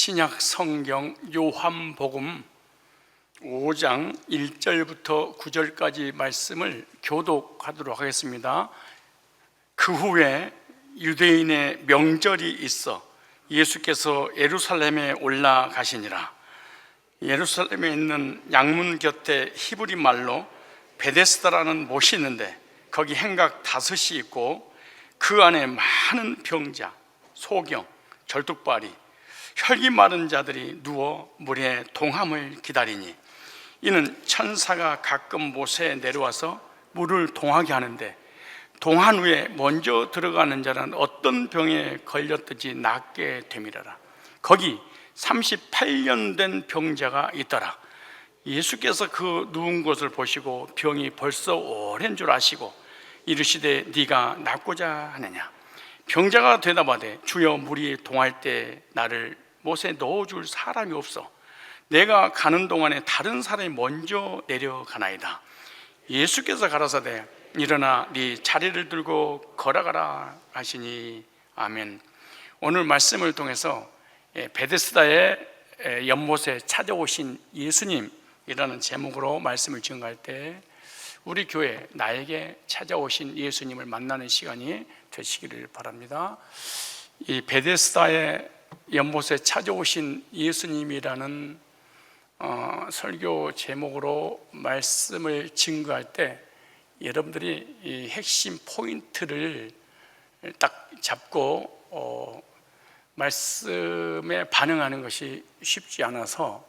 신약 성경 요한복음 5장 1절부터 9절까지 말씀을 교독하도록 하겠습니다. 그 후에 유대인의 명절이 있어 예수께서 예루살렘에 올라가시니라. 예루살렘에 있는 양문 곁에 히브리 말로 베데스다라는 못이 있는데 거기 행각 5이 있고 그 안에 많은 병자, 소경, 절뚝발이, 혈기 마른 자들이 누워 물에 동함을 기다리니 이는 천사가 가끔 못에 내려와서 물을 동하게 하는데 동한 후에 먼저 들어가는 자는 어떤 병에 걸렸든지 낫게 되미라라. 거기 38년 된 병자가 있더라. 예수께서 그 누운 것을 보시고 병이 벌써 오랜 줄 아시고 이르시되 네가 낫고자 하느냐. 병자가 대답하되 주여 물이 동할 때 나를 못에 넣어줄 사람이 없어 내가 가는 동안에 다른 사람이 먼저 내려가나이다. 예수께서 가라사대 일어나 네 자리를 들고 걸어가라 하시니 아멘. 오늘 말씀을 통해서 베데스다의 연못에 찾아오신 예수님이라는 제목으로 말씀을 증거할 때 우리 교회 나에게 찾아오신 예수님을 만나는 시간이 되시기를 바랍니다. 이 베데스다의 연못에 찾아오신 예수님이라는 설교 제목으로 말씀을 증거할 때 여러분들이 이 핵심 포인트를 딱 잡고 말씀에 반응하는 것이 쉽지 않아서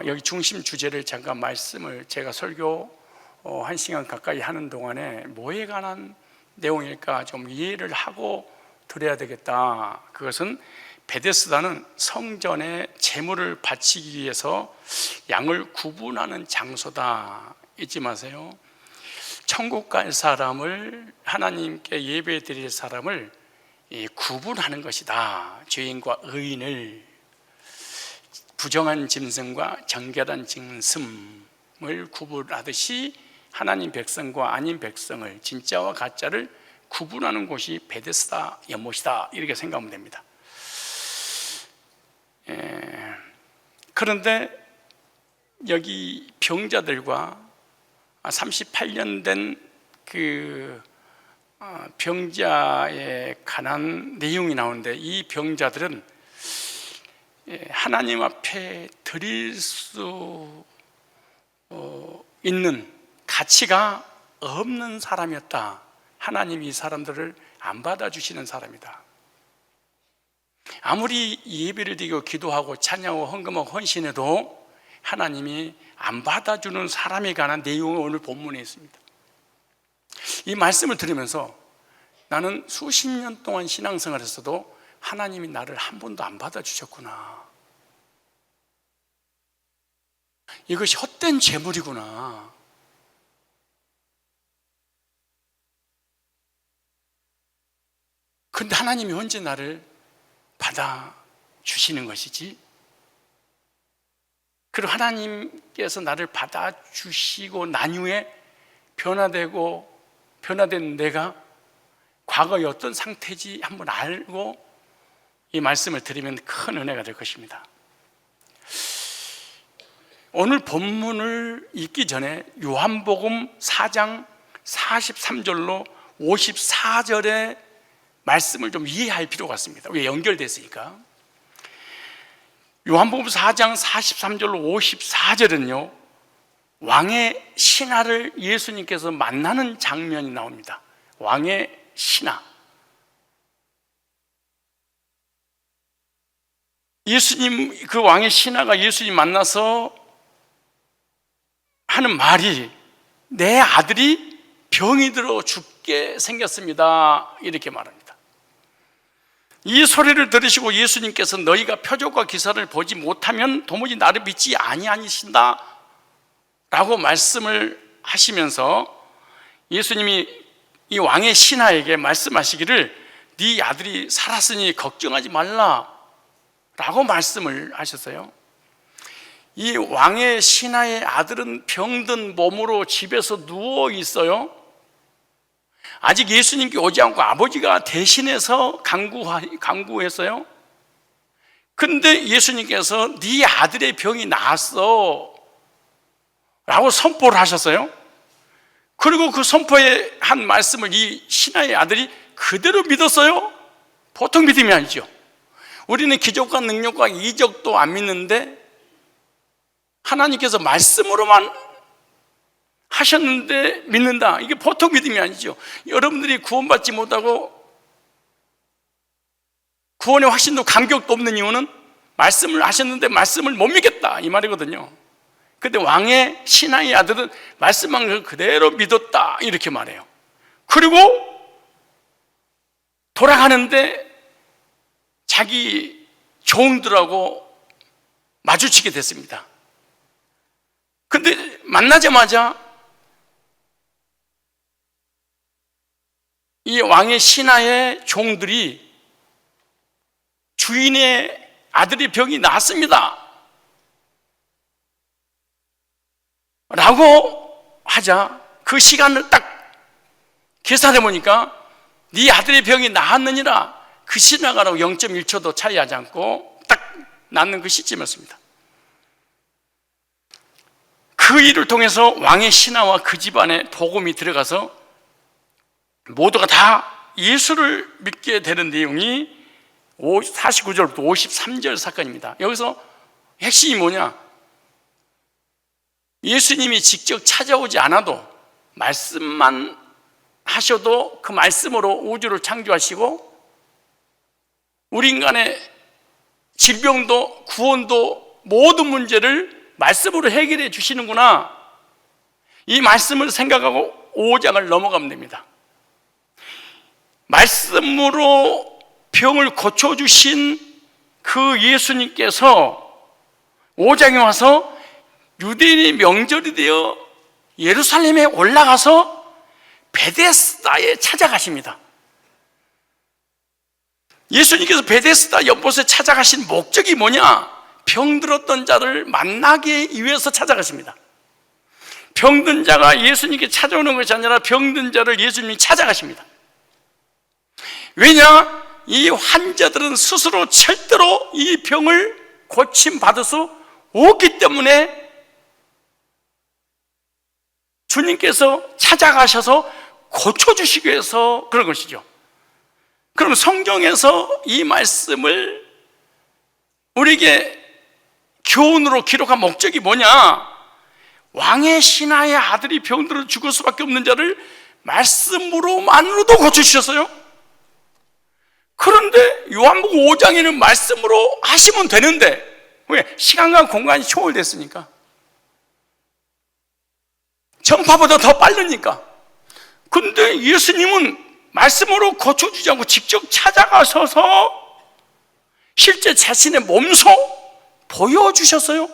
여기 중심 주제를 잠깐 말씀을 제가 설교 1시간 가까이 하는 동안에 뭐에 관한 내용일까 좀 이해를 하고 드려야 되겠다. 그것은 베데스다는 성전에 제물을 바치기 위해서 양을 구분하는 장소다. 잊지 마세요. 천국 갈 사람을, 하나님께 예배 드릴 사람을 구분하는 것이다. 죄인과 의인을, 부정한 짐승과 정결한 짐승을 구분하듯이 하나님 백성과 아닌 백성을, 진짜와 가짜를 구분하는 곳이 베데스다 연못이다, 이렇게 생각하면 됩니다. 그런데 여기 병자들과 38년 된 그 병자에 관한 내용이 나오는데 이 병자들은 하나님 앞에 드릴 수 있는 가치가 없는 사람이었다. 하나님이 이 사람들을 안 받아주시는 사람이다. 아무리 예배를 드리고 기도하고 찬양하고 헌금하고 헌신해도 하나님이 안 받아주는 사람에 관한 내용이 오늘 본문에 있습니다. 이 말씀을 들으면서 나는 수십 년 동안 신앙생활을 했어도 하나님이 나를 한 번도 안 받아주셨구나. 이것이 헛된 재물이구나. 근데 하나님이 언제 나를 받아주시는 것이지? 그리고 하나님께서 나를 받아주시고 난 후에 변화된 내가 과거에 어떤 상태인지 한번 알고 이 말씀을 드리면 큰 은혜가 될 것입니다. 오늘 본문을 읽기 전에 요한복음 4장 43절로 54절의 말씀을 좀 이해할 필요가 있습니다. 왜 연결됐으니까. 요한복음 4장 43절로 54절은요 왕의 신하를 예수님께서 만나는 장면이 나옵니다. 왕의 신하. 예수님, 그 왕의 신하가 예수님 만나서 하는 말이 내 아들이 병이 들어 죽게 생겼습니다. 이렇게 말합니다. 이 소리를 들으시고 예수님께서 너희가 표적과 기사를 보지 못하면 도무지 나를 믿지 아니하신다 라고 말씀을 하시면서 예수님이 이 왕의 신하에게 말씀하시기를 네 아들이 살았으니 걱정하지 말라 라고 말씀을 하셨어요. 이 왕의 신하의 아들은 병든 몸으로 집에서 누워 있어요. 아직 예수님께 오지 않고 아버지가 대신해서 강구했어요. 근데 예수님께서 네 아들의 병이 나았어 라고 선포를 하셨어요. 그리고 그 선포에 한 말씀을 이 신하의 아들이 그대로 믿었어요. 보통 믿음이 아니죠. 우리는 기적과 능력과 이적도 안 믿는데 하나님께서 말씀으로만 하셨는데 믿는다. 이게 보통 믿음이 아니죠. 여러분들이 구원받지 못하고 구원의 확신도 감격도 없는 이유는 말씀을 하셨는데 말씀을 못 믿겠다 이 말이거든요. 근데 왕의 신하의 아들은 말씀한 걸 그대로 믿었다 이렇게 말해요. 그리고 돌아가는데 자기 종들하고 마주치게 됐습니다. 근데 만나자마자 이 왕의 신하의 종들이 주인의 아들의 병이 나았습니다 라고 하자 그 시간을 딱 계산해 보니까 네 아들의 병이 나았느니라 그 신하가라고 0.1초도 차이하지 않고 딱 낫는 그 시점이었습니다. 그 일을 통해서 왕의 신하와 그 집안에 복음이 들어가서 모두가 다 예수를 믿게 되는 내용이 49절부터 53절 사건입니다. 여기서 핵심이 뭐냐? 예수님이 직접 찾아오지 않아도 말씀만 하셔도 그 말씀으로 우주를 창조하시고 우리 인간의 질병도 구원도 모든 문제를 말씀으로 해결해 주시는구나. 이 말씀을 생각하고 5장을 넘어가면 됩니다. 말씀으로 병을 고쳐주신 그 예수님께서 5장에 와서 유대인의 명절이 되어 예루살렘에 올라가서 베데스다에 찾아가십니다. 예수님께서 베데스다 연못에 찾아가신 목적이 뭐냐? 병들었던 자를 만나기 위해서 찾아가십니다. 병든 자가 예수님께 찾아오는 것이 아니라 병든 자를 예수님이 찾아가십니다. 왜냐? 이 환자들은 스스로 절대로 이 병을 고침받을 수 없기 때문에 주님께서 찾아가셔서 고쳐주시기 위해서 그런 것이죠. 그럼 성경에서 이 말씀을 우리에게 교훈으로 기록한 목적이 뭐냐? 왕의 신하의 아들이 병들어 죽을 수밖에 없는 자를 말씀으로만으로도 고쳐주셨어요. 그런데 요한복음 5장에는 말씀으로 하시면 되는데 왜? 시간과 공간이 초월됐으니까, 전파보다 더 빠르니까. 근데 예수님은 말씀으로 고쳐주지 않고 직접 찾아가셔서 실제 자신의 몸소 보여주셨어요.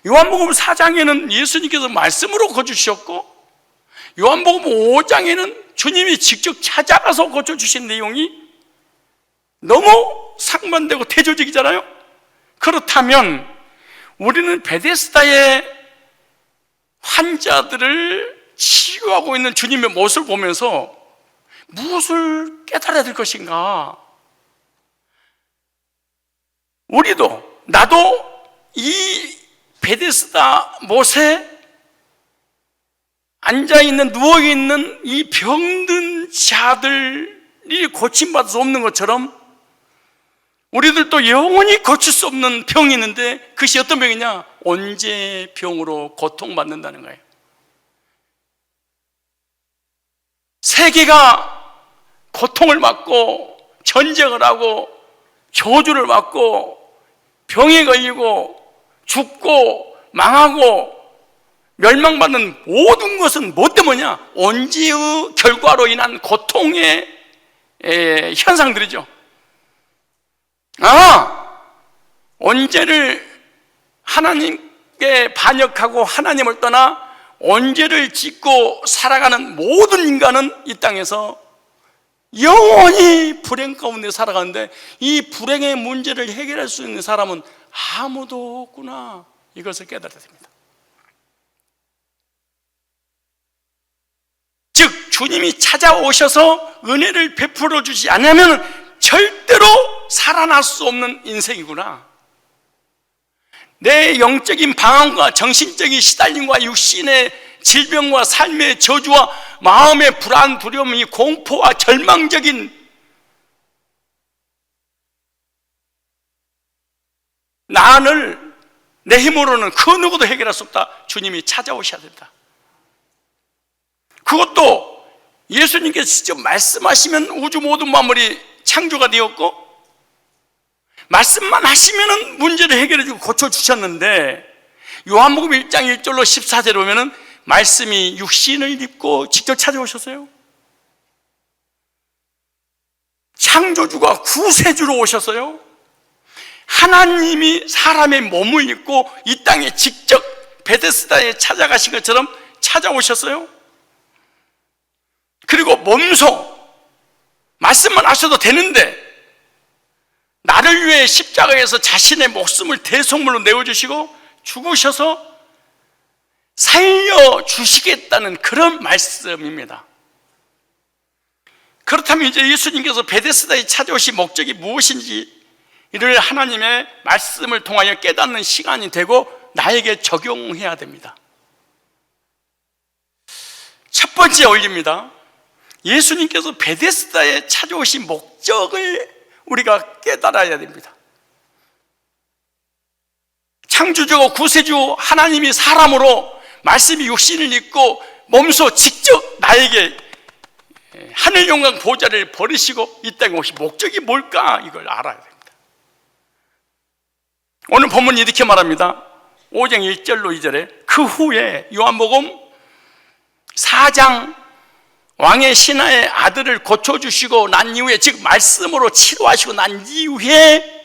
요한복음 4장에는 예수님께서 말씀으로 고쳐주셨고, 요한복음 5장에는 주님이 직접 찾아가서 고쳐주신 내용이 너무 상반되고 대조적이잖아요. 그렇다면 우리는 베데스다의 환자들을 치유하고 있는 주님의 모습을 보면서 무엇을 깨달아야 될 것인가? 우리도, 나도 이 베데스다 못에 앉아있는, 누워있는 이 병든 자들이 고침받을 수 없는 것처럼 우리들도 영원히 고칠 수 없는 병이 있는데, 그것이 어떤 병이냐? 언제병으로 고통받는다는 거예요. 세계가 고통을 받고 전쟁을 하고 저주를 받고 병에 걸리고 죽고 망하고 멸망받는 모든 것은 뭐 때문이냐? 언제의 결과로 인한 고통의 현상들이죠. 언제를 하나님께 반역하고 하나님을 떠나 언제를 짓고 살아가는 모든 인간은 이 땅에서 영원히 불행 가운데 살아가는데, 이 불행의 문제를 해결할 수 있는 사람은 아무도 없구나. 이것을 깨달아야 됩니다. 즉 주님이 찾아오셔서 은혜를 베풀어 주지 않으면 절대로 살아날 수 없는 인생이구나. 내 영적인 방황과 정신적인 시달림과 육신의 질병과 삶의 저주와 마음의 불안, 두려움, 이 공포와 절망적인 난을 내 힘으로는 그 누구도 해결할 수 없다. 주님이 찾아오셔야 된다. 그것도 예수님께서 직접 말씀하시면 우주 모든 만물이 창조가 되었고, 말씀만 하시면 문제를 해결해주고 고쳐주셨는데, 요한복음 1장 1절로 14절에 보면 말씀이 육신을 입고 직접 찾아오셨어요. 창조주가 구세주로 오셨어요. 하나님이 사람의 몸을 입고 이 땅에 직접 베데스다에 찾아가신 것처럼 찾아오셨어요. 그리고 몸소 말씀만 하셔도 되는데 나를 위해 십자가에서 자신의 목숨을 대속물로 내어주시고 죽으셔서 살려주시겠다는 그런 말씀입니다. 그렇다면 이제 예수님께서 베데스다에 찾아오신 목적이 무엇인지 이를 하나님의 말씀을 통하여 깨닫는 시간이 되고 나에게 적용해야 됩니다. 첫 번째 원리입니다. 예수님께서 베데스다에 찾아오신 목적을 우리가 깨달아야 됩니다. 창조주고 구세주 하나님이 사람으로 말씀이 육신을 입고 몸소 직접 나에게 하늘 영광 보좌를 버리시고 이 땅에 오신 목적이 뭘까? 이걸 알아야 됩니다. 오늘 본문이 이렇게 말합니다. 5장 1절로 2절에 그 후에 요한복음 4장 왕의 신하의 아들을 고쳐주시고 난 이후에, 즉 말씀으로 치료하시고 난 이후에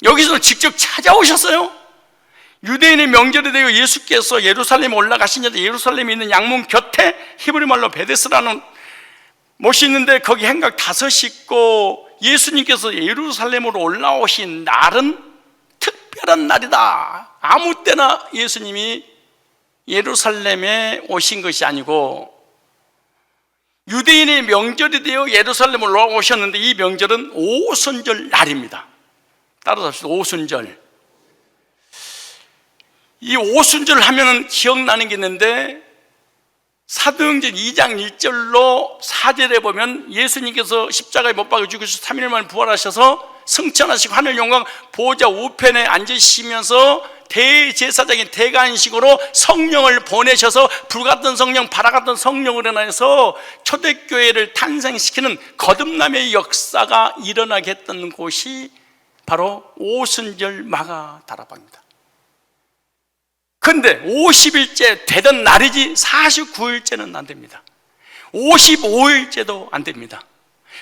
여기서 직접 찾아오셨어요. 유대인의 명절이 되어 예수께서 예루살렘에 올라가시는데 예루살렘에 있는 양문 곁에 히브리 말로 베데스라는 못이 있는데 거기 행각 5이 있고, 예수님께서 예루살렘으로 올라오신 날은 특별한 날이다. 아무 때나 예수님이 예루살렘에 오신 것이 아니고 유대인의 명절이 되어 예루살렘으로 올라오셨는데 이 명절은 오순절 날입니다. 따라서 합시다. 오순절. 이 오순절 하면은 기억나는 게 있는데 사도행전 2장 1절로 4절에 보면 예수님께서 십자가에 못 박혀 죽으셔서 3일 만에 부활하셔서 승천하시고 하늘 영광 보좌 우편에 앉으시면서 대제사장인 대관식으로 성령을 보내셔서 불같은 성령, 바라같은 성령을 인하여서 초대교회를 탄생시키는 거듭남의 역사가 일어나게 했던 곳이 바로 오순절 마가다락방입니다. 그런데 50일째 되던 날이지 49일째는 안 됩니다. 55일째도 안 됩니다.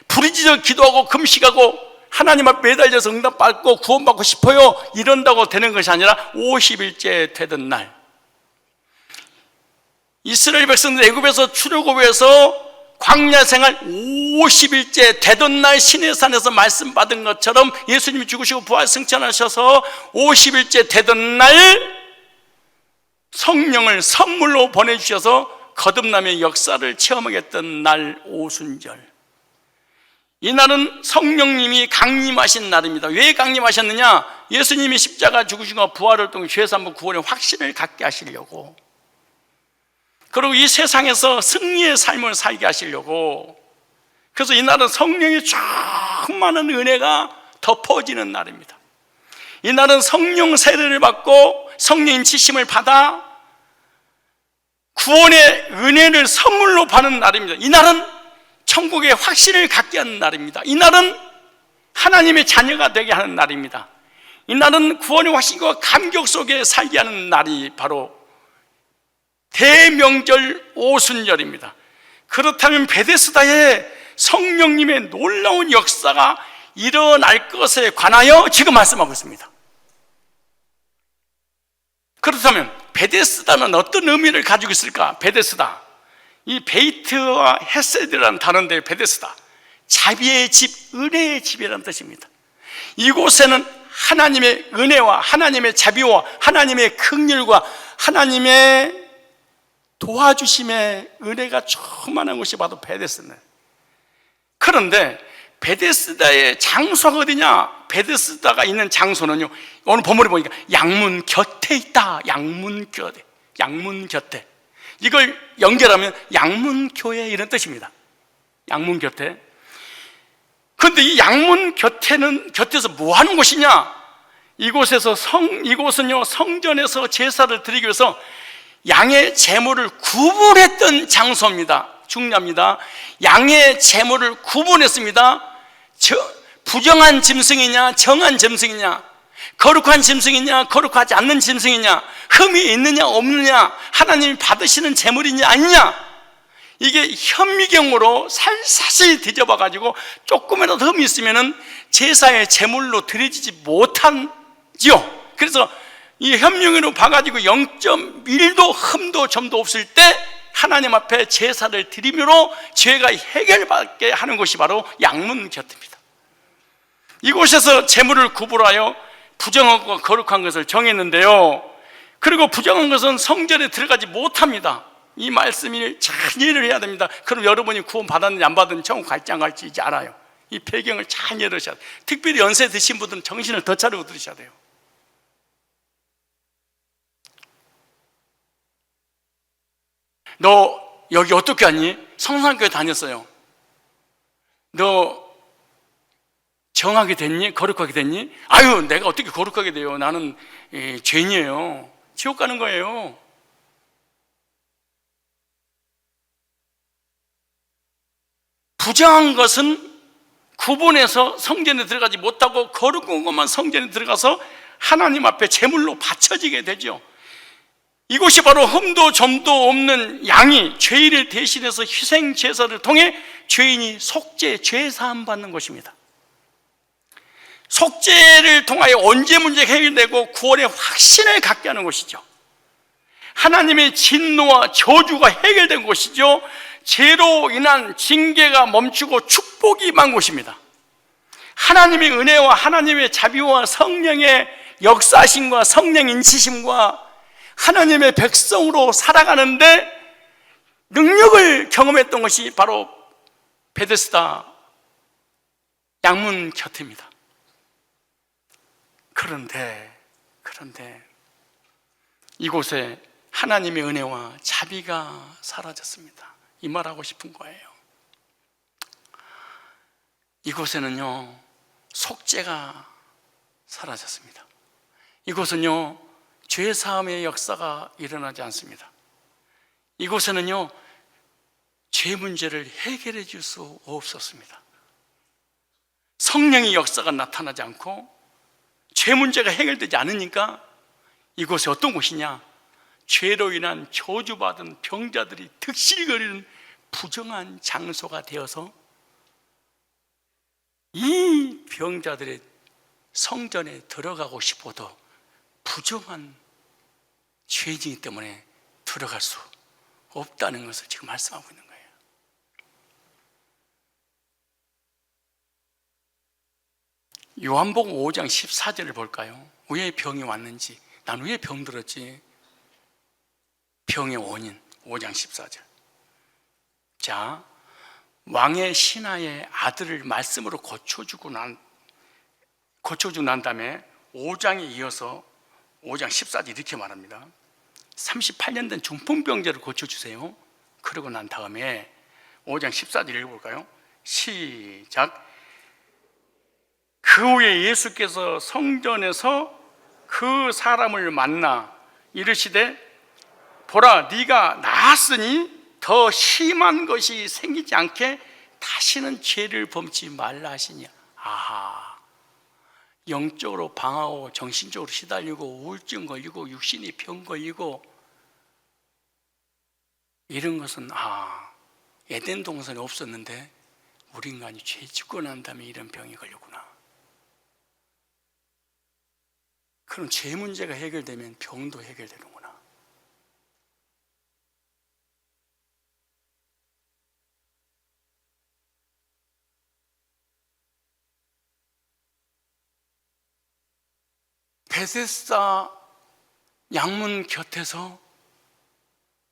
부르짖어 기도하고 금식하고 하나님 앞에 매달려서 응답받고 구원받고 싶어요 이런다고 되는 것이 아니라 50일째 되던 날, 이스라엘 백성들 애굽에서 출애굽해서 광야 생활 50일째 되던 날 시내산에서 말씀 받은 것처럼 예수님이 죽으시고 부활 승천하셔서 50일째 되던 날 성령을 선물로 보내주셔서 거듭남의 역사를 체험하게 했던 날 오순절. 이 날은 성령님이 강림하신 날입니다. 왜 강림하셨느냐? 예수님이 십자가 죽으신과 부활을 통해 죄 사함과 구원의 확신을 갖게 하시려고, 그리고 이 세상에서 승리의 삶을 살게 하시려고. 그래서 이 날은 성령의 충만한 은혜가 덮어지는 날입니다. 이 날은 성령 세례를 받고 성령 지심을 받아 구원의 은혜를 선물로 받는 날입니다. 이 날은 천국의 확신을 갖게 하는 날입니다. 이 날은 하나님의 자녀가 되게 하는 날입니다. 이 날은 구원의 확신과 감격 속에 살게 하는 날이 바로 대명절 오순절입니다. 그렇다면 베데스다에 성령님의 놀라운 역사가 일어날 것에 관하여 지금 말씀하고 있습니다. 그렇다면 베데스다는 어떤 의미를 가지고 있을까? 베데스다, 이 베이트와 헤세드라는 단어인데 베데스다, 자비의 집, 은혜의 집이라는 뜻입니다. 이곳에는 하나님의 은혜와 하나님의 자비와 하나님의 긍휼과 하나님의 도와주심의 은혜가 충만한 곳이 바로 베데스다예요. 그런데 베데스다의 장소가 어디냐? 베데스다가 있는 장소는요, 오늘 본문에 보니까 양문 곁에 있다. 양문 곁에. 이걸 연결하면 양문교회 이런 뜻입니다. 양문 곁에. 그런데 이 양문 곁에서 뭐 하는 곳이냐? 이곳은요, 성전에서 제사를 드리기 위해서 양의 제물을 구분했던 장소입니다. 중요합니다. 양의 제물을 구분했습니다. 부정한 짐승이냐, 정한 짐승이냐, 거룩한 짐승이냐, 거룩하지 않는 짐승이냐, 흠이 있느냐, 없느냐, 하나님이 받으시는 제물이냐, 아니냐, 이게 현미경으로 살살이 뒤져봐가지고 조금이라도 흠이 있으면은 제사의 제물로 드려지지 못하지요. 그래서 이 현미경으로 봐가지고 0.1도 흠도 점도 없을 때 하나님 앞에 제사를 드림으로 죄가 해결받게 하는 곳이 바로 양문 곁입니다. 이곳에서 제물을 구분하여 부정하고 거룩한 것을 정했는데요, 그리고 부정한 것은 성전에 들어가지 못합니다. 이 말씀을 잘 이해를 해야 됩니다. 그럼 여러분이 구원 받았는지 안 받았는지 천국 갈지 안 갈지 이제 알아요. 이 배경을 잘 이해하셔야 돼요. 특별히 연세 드신 분들은 정신을 더 차리고 들으셔야 돼요. 너 여기 어떻게 왔니? 성산교회 다녔어요. 너 정하게 됐니? 거룩하게 됐니? 아유, 내가 어떻게 거룩하게 돼요? 나는 죄인이에요. 지옥 가는 거예요. 부정한 것은 구분해서 성전에 들어가지 못하고 거룩한 것만 성전에 들어가서 하나님 앞에 제물로 바쳐지게 되죠. 이곳이 바로 흠도 점도 없는 양이 죄인을 대신해서 희생 제사를 통해 죄인이 속죄, 죄사함 받는 것입니다. 속죄를 통하여 언제 문제가 해결되고 구원의 확신을 갖게 하는 것이죠. 하나님의 진노와 저주가 해결된 것이죠. 죄로 인한 징계가 멈추고 축복이 임한 것입니다. 하나님의 은혜와 하나님의 자비와 성령의 역사심과 성령 인치심과 하나님의 백성으로 살아가는데 능력을 경험했던 것이 바로 베데스다 양문 곁입니다. 그런데 이곳에 하나님의 은혜와 자비가 사라졌습니다. 이 말하고 싶은 거예요. 이곳에는요, 속죄가 사라졌습니다. 이곳은요, 죄사함의 역사가 일어나지 않습니다. 이곳에는요, 죄 문제를 해결해 줄 수 없었습니다. 성령의 역사가 나타나지 않고 죄 문제가 해결되지 않으니까 이곳이 어떤 곳이냐? 죄로 인한 저주받은 병자들이 득실거리는 부정한 장소가 되어서 이 병자들의 성전에 들어가고 싶어도 부정한 죄이기 때문에 들어갈 수 없다는 것을 지금 말씀하고 있는 거예요. 요한복음 5장 14절을 볼까요? 왜 병이 왔는지, 난 왜 병들었지? 병의 원인, 5장 14절. 자, 왕의 신하의 아들을 말씀으로 고쳐주고 난 다음에 5장에 이어서 5장 14절 이렇게 말합니다. 38년 된 중풍병자를 고쳐주세요. 그러고 난 다음에 5장 14절 읽어볼까요? 시작. 그 후에 예수께서 성전에서 그 사람을 만나 이르시되 보라, 네가 나았으니 더 심한 것이 생기지 않게 다시는 죄를 범치 말라 하시니. 아하, 영적으로 방하고 정신적으로 시달리고 우울증 걸리고 육신이 병 걸리고 이런 것은 에덴 동산에 없었는데 우리 인간이 죄 짓고 난 다음에 이런 병이 걸렸구나. 그럼 죄 문제가 해결되면 병도 해결되는구나. 베데스다 양문 곁에서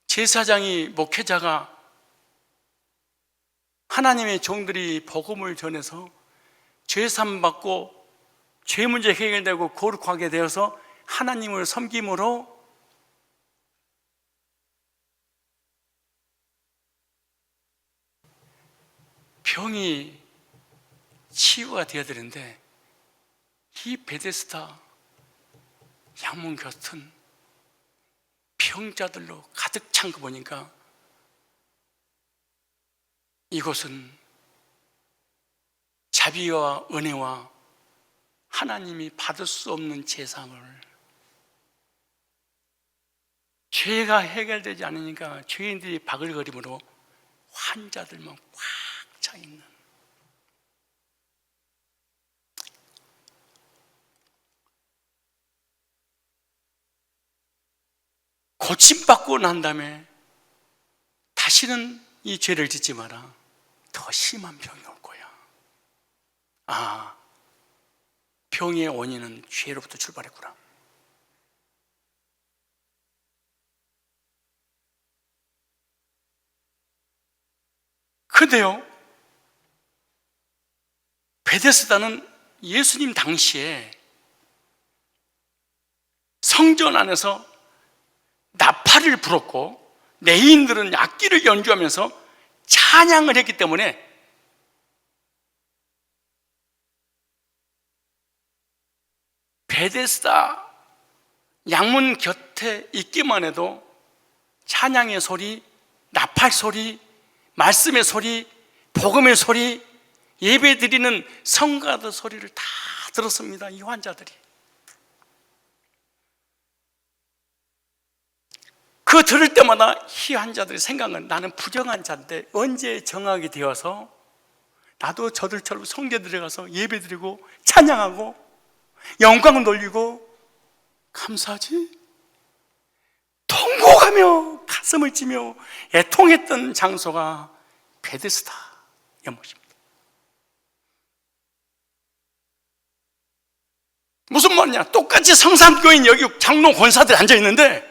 제사장이, 목회자가 하나님의 종들이 복음을 전해서 죄산 받고 죄 문제 해결되고 거룩하게 되어서 하나님을 섬김으로 병이 치유가 되어야 되는데, 이 베데스다 양문 곁은 병자들로 가득 찬 거 보니까 이곳은 자비와 은혜와 하나님이 받을 수 없는 제상을, 죄가 해결되지 않으니까 죄인들이 바글거림으로 환자들만 꽉 차 있는, 고침받고 난 다음에 다시는 이 죄를 짓지 마라, 더 심한 병이 올 거야. 아, 병의 원인은 죄로부터 출발했구나. 근데요, 베데스다는 예수님 당시에 성전 안에서 나팔을 불었고 레인들은 악기를 연주하면서 찬양을 했기 때문에 베데스다 양문 곁에 있기만 해도 찬양의 소리, 나팔 소리, 말씀의 소리, 복음의 소리, 예배 드리는 성가들 소리를 다 들었습니다, 이 환자들이. 그 들을 때마다 이 환자들의 생각은, 나는 부정한 자인데 언제 정하게 되어서 나도 저들처럼 성전에 들어가서 예배 드리고 찬양하고 영광을 돌리고 감사하지? 통곡하며 가슴을 찌며 애통했던 장소가 베데스다 연못입니다. 무슨 말이냐? 똑같이 성삼교인 여기 장로 권사들이 앉아있는데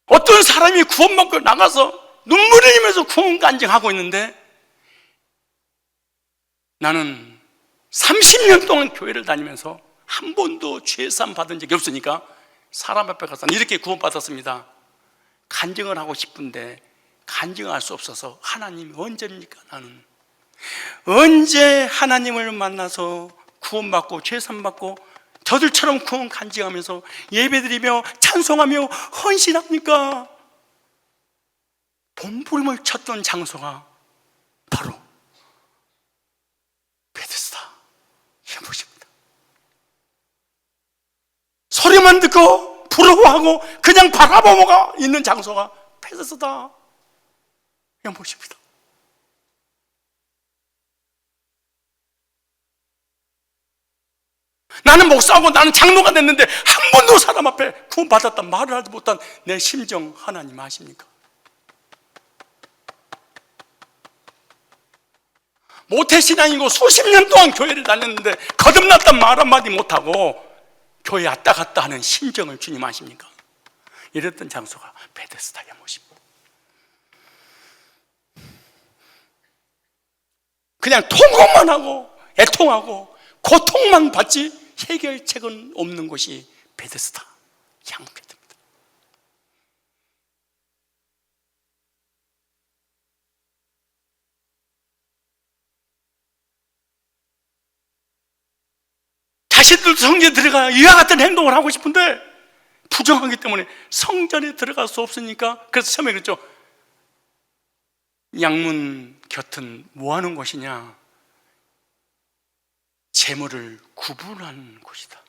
어떤 사람이 구원받고 나가서 눈물을 흘리면서 구원 간증하고 있는데, 나는 30년 동안 교회를 다니면서 한 번도 죄산 받은 적이 없으니까 사람 앞에 가서 이렇게 구원받았습니다, 간증을 하고 싶은데 간증할 수 없어서, 하나님이 언제입니까? 나는 언제 하나님을 만나서 구원받고 죄산받고 저들처럼 구원 간증하면서 예배드리며 찬송하며 헌신합니까? 몸부림을 쳤던 장소가 바로 베데스다 연못입니다. 소리만 듣고 부러워하고 그냥 바라보고가 있는 장소가 베데스다 연못입니다. 나는 목사하고 나는 장로가 됐는데 한 번도 사람 앞에 구원받았다 말을 하지 못한 내 심정 하나님 아십니까? 모태신앙이고 수십 년 동안 교회를 다녔는데 거듭났단 말 한마디 못하고 교회 왔다 갔다 하는 심정을 주님 아십니까? 이랬던 장소가 베데스다 연못입니다. 그냥 통곡만 하고 애통하고 고통만 받지 해결책은 없는 곳이 베데스다 양패입니다. 자신들도 성전에 들어가 이와 같은 행동을 하고 싶은데 부정하기 때문에 성전에 들어갈 수 없으니까, 그래서 처음에 그랬죠. 양문 곁은 뭐 하는 곳이냐? 재물을 구분하는 곳이다.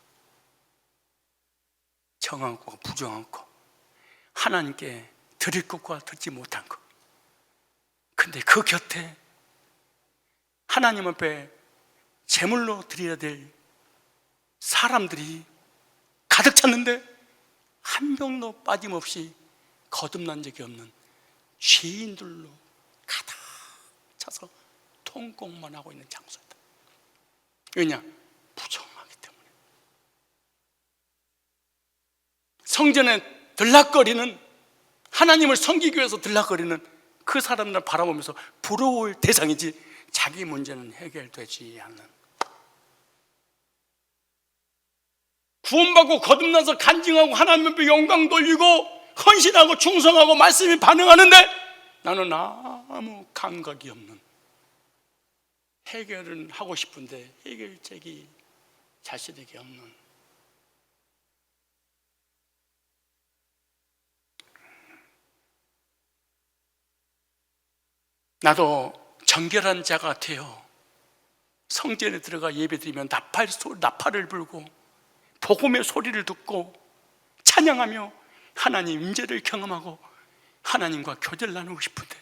정한 것과 부정한 것, 하나님께 드릴 것과 드리지 못한 것. 근데 그 곁에 하나님 앞에 재물로 드려야 될 사람들이 가득 찼는데 한 명도 빠짐없이 거듭난 적이 없는 죄인들로 가득 차서 통곡만 하고 있는 장소다. 왜냐? 부정하기 때문에. 성전에 들락거리는, 하나님을 섬기기 위해서 들락거리는 그 사람들을 바라보면서 부러울 대상이지 자기 문제는 해결되지 않는, 구원받고 거듭나서 간증하고 하나님 앞에 영광 돌리고 헌신하고 충성하고 말씀이 반응하는데 나는 아무 감각이 없는, 해결은 하고 싶은데 해결책이 자신에게 없는, 나도 정결한 자 같아요. 성전에 들어가 예배드리면 나팔을 불고 복음의 소리를 듣고 찬양하며 하나님 임재를 경험하고 하나님과 교제를 나누고 싶은데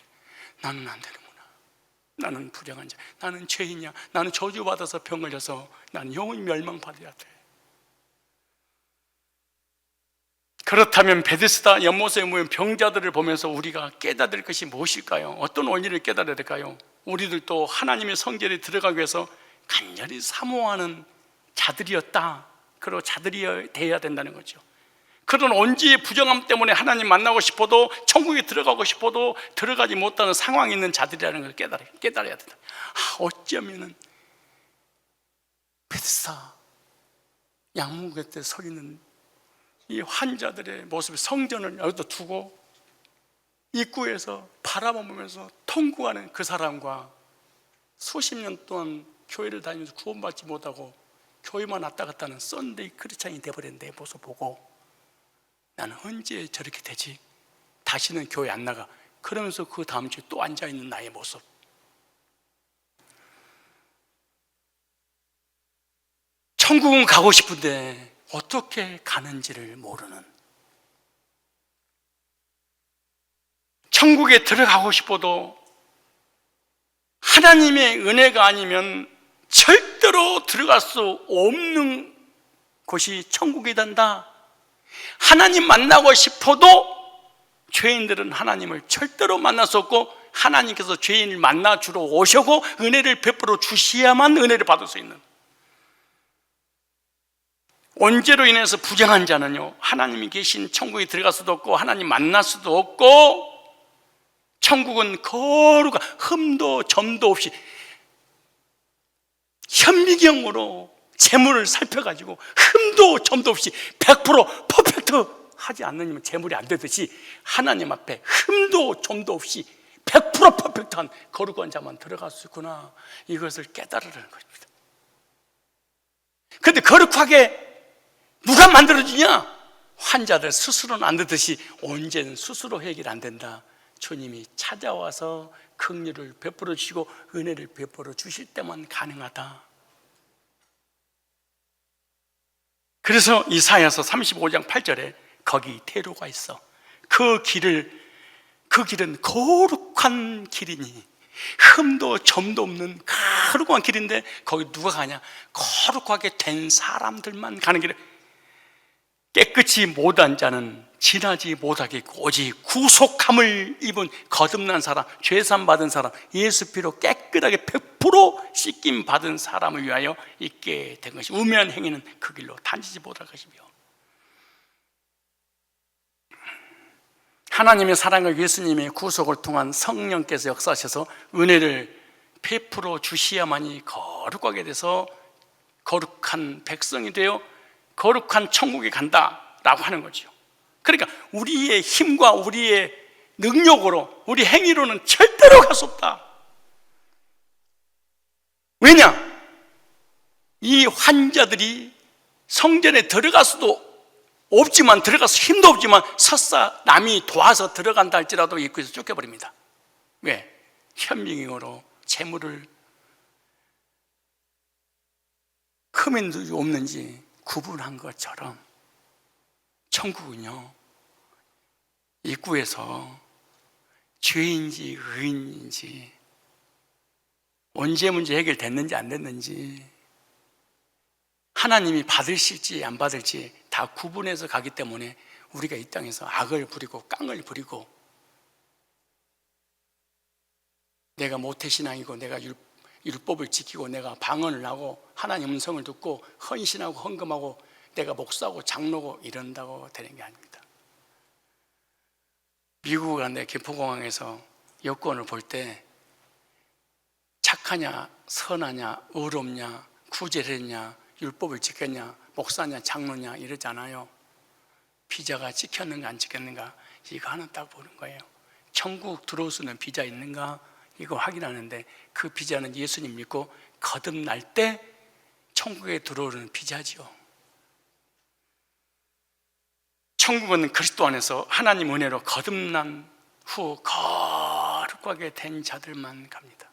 나는 안 되는구나. 나는 불량한 자, 나는 죄인이야. 나는 저주받아서 병 걸려서 나는 영원히 멸망받아야 돼. 그렇다면 베데스다 연못에 모인 병자들을 보면서 우리가 깨달을 것이 무엇일까요? 어떤 원리를 깨달아야 될까요? 우리들도 하나님의 성전에 들어가기 위해서 간절히 사모하는 자들이었다. 그리고 자들이 되어야 된다는 거죠. 그런 언지의 부정함 때문에 하나님 만나고 싶어도, 천국에 들어가고 싶어도 들어가지 못하는 상황이 있는 자들이라는 걸 깨달아야 된다. 어쩌면은 베데스다 양문 곁에 서 있는 이 환자들의 모습을, 성전을 여기다 두고 입구에서 바라보면서 통곡하는 그 사람과 수십 년 동안 교회를 다니면서 구원받지 못하고 교회만 왔다 갔다 하는 썬데이 크리스찬이 돼버린 내 모습 보고 나는 언제 저렇게 되지? 다시는 교회 안 나가. 그러면서 그 다음 주에 또 앉아있는 나의 모습. 천국은 가고 싶은데 어떻게 가는지를 모르는, 천국에 들어가고 싶어도 하나님의 은혜가 아니면 절대로 들어갈 수 없는 곳이 천국이 된다. 하나님 만나고 싶어도 죄인들은 하나님을 절대로 만날 수 없고 하나님께서 죄인을 만나 주러 오시고 은혜를 베풀어 주셔야만 은혜를 받을 수 있는, 언제로 인해서 부정한 자는요, 하나님이 계신 천국에 들어갈 수도 없고 하나님 만날 수도 없고, 천국은 거룩한 흠도 점도 없이 현미경으로 재물을 살펴가지고 흠도 점도 없이 100% 퍼펙트 하지 않느냐면 재물이 안 되듯이 하나님 앞에 흠도 점도 없이 100% 퍼펙트한 거룩한 자만 들어갈 수 있구나, 이것을 깨달으라는 것입니다. 그런데 거룩하게 누가 만들어주냐? 환자들 스스로는 안 되듯이 언제는 스스로 해결 안 된다. 주님이 찾아와서 긍휼을 베풀어 주시고 은혜를 베풀어 주실 때만 가능하다. 그래서 이사야서 35장 8절에 거기 대로가 있어. 그 길은 거룩한 길이니 흠도 점도 없는 거룩한 길인데 거기 누가 가냐? 거룩하게 된 사람들만 가는 길에 깨끗이 못한 자는 지나지 못하겠고 오직 구속함을 입은 거듭난 사람, 죄산 받은 사람, 예수 피로 깨끗하게 100% 씻김 받은 사람을 위하여 있게 된 것이, 우매한 행위는 그 길로 다니지 못할 것이며, 하나님의 사랑을 예수님의 구속을 통한 성령께서 역사하셔서 은혜를 베풀어 주시야만이 거룩하게 돼서 거룩한 백성이 되어 거룩한 천국에 간다라고 하는 거죠. 그러니까 우리의 힘과 우리의 능력으로, 우리 행위로는 절대로 갈 수 없다. 왜냐? 이 환자들이 성전에 들어갈 수도 없지만, 들어가서 힘도 없지만 설사 남이 도와서 들어간다 할지라도 입구에서 쫓겨버립니다. 왜? 현미경으로 재물을 크면도 없는지 구분한 것처럼 천국은요, 입구에서 죄인지 의인인지, 언제 문제 해결됐는지 안 됐는지, 하나님이 받으실지 안 받을지 다 구분해서 가기 때문에 우리가 이 땅에서 악을 부리고 깡을 부리고, 내가 모태신앙이고 내가 율법을 지키고 내가 방언을 하고 하나님 음성을 듣고 헌신하고 헌금하고 내가 목사고 장로고 이런다고 되는 게 아닙니다. 미국 간데 김포공항에서 여권을 볼 때 착한 착하냐, 선하냐, 의롭냐, 구제했냐, 율법을 지켰냐, 목사냐, 장로냐 이러잖아요. 비자가 지켰는가 안 지켰는가 이거 하나 딱 보는 거예요. 천국 들어올 수 있는 비자 있는가 이거 확인하는데, 그 비자는 예수님 믿고 거듭날 때 천국에 들어오는 비자지요. 천국은 그리스도 안에서 하나님 은혜로 거듭난 후 거룩하게 된 자들만 갑니다.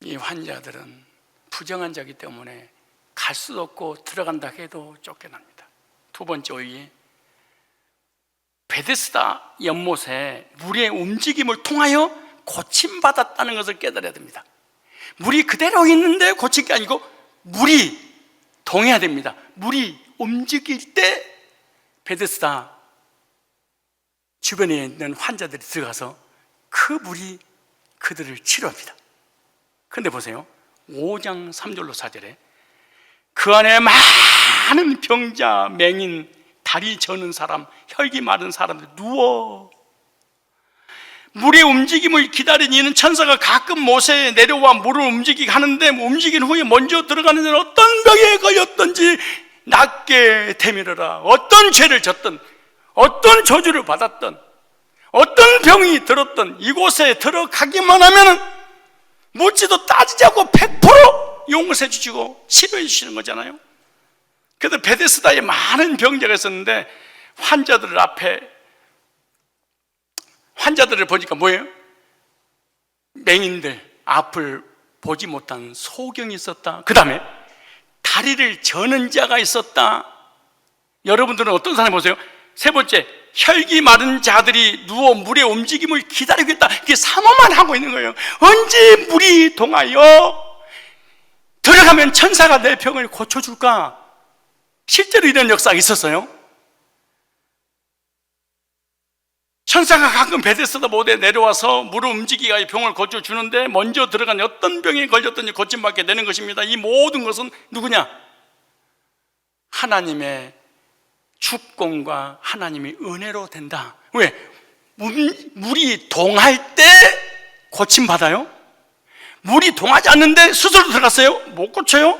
이 환자들은 부정한 자이기 때문에 갈 수도 없고 들어간다 해도 쫓겨납니다. 두 번째 오이, 베데스다 연못에 물의 움직임을 통하여 고침받았다는 것을 깨달아야 됩니다. 물이 그대로 있는데 고친 게 아니고 물이 동해야 됩니다. 물이 움직일 때 베데스다 주변에 있는 환자들이 들어가서 그 물이 그들을 치료합니다. 그런데 보세요, 5장 3절로 4절에 그 안에 많은 병자, 맹인, 다리 저는 사람, 혈기 마른 사람들 누워 물의 움직임을 기다린 이는 천사가 가끔 모세에 내려와 물을 움직이게 하는데, 움직인 후에 먼저 들어가는 자는 어떤 병에 걸렸든지 낫게 되밀어라. 어떤 죄를 졌든, 어떤 저주를 받았든, 어떤 병이 들었든 이곳에 들어가기만 하면 묻지도 따지지 않고 100% 용서해 주시고 치료해 주시는 거잖아요. 그래서 베데스다에 많은 병자가 있었는데 환자들을 보니까 뭐예요? 맹인들, 앞을 보지 못한 소경이 있었다. 그 다음에 다리를 저는 자가 있었다. 여러분들은 어떤 사람 보세요? 세 번째, 혈기 마른 자들이 누워 물의 움직임을 기다리고 있다. 이게 사모만 하고 있는 거예요. 언제 물이 동하여 들어가면 천사가 내 병을 고쳐줄까? 실제로 이런 역사가 있었어요. 천사가 가끔 베데스다 못에 내려와서 물을 움직이게 하여 병을 고쳐주는데, 먼저 들어간 어떤 병에 걸렸든지 고침받게 되는 것입니다. 이 모든 것은 누구냐? 하나님의 주권과 하나님의 은혜로 된다. 왜? 물이 동할 때 고침받아요? 물이 동하지 않는데 스스로 들어갔어요? 못 고쳐요?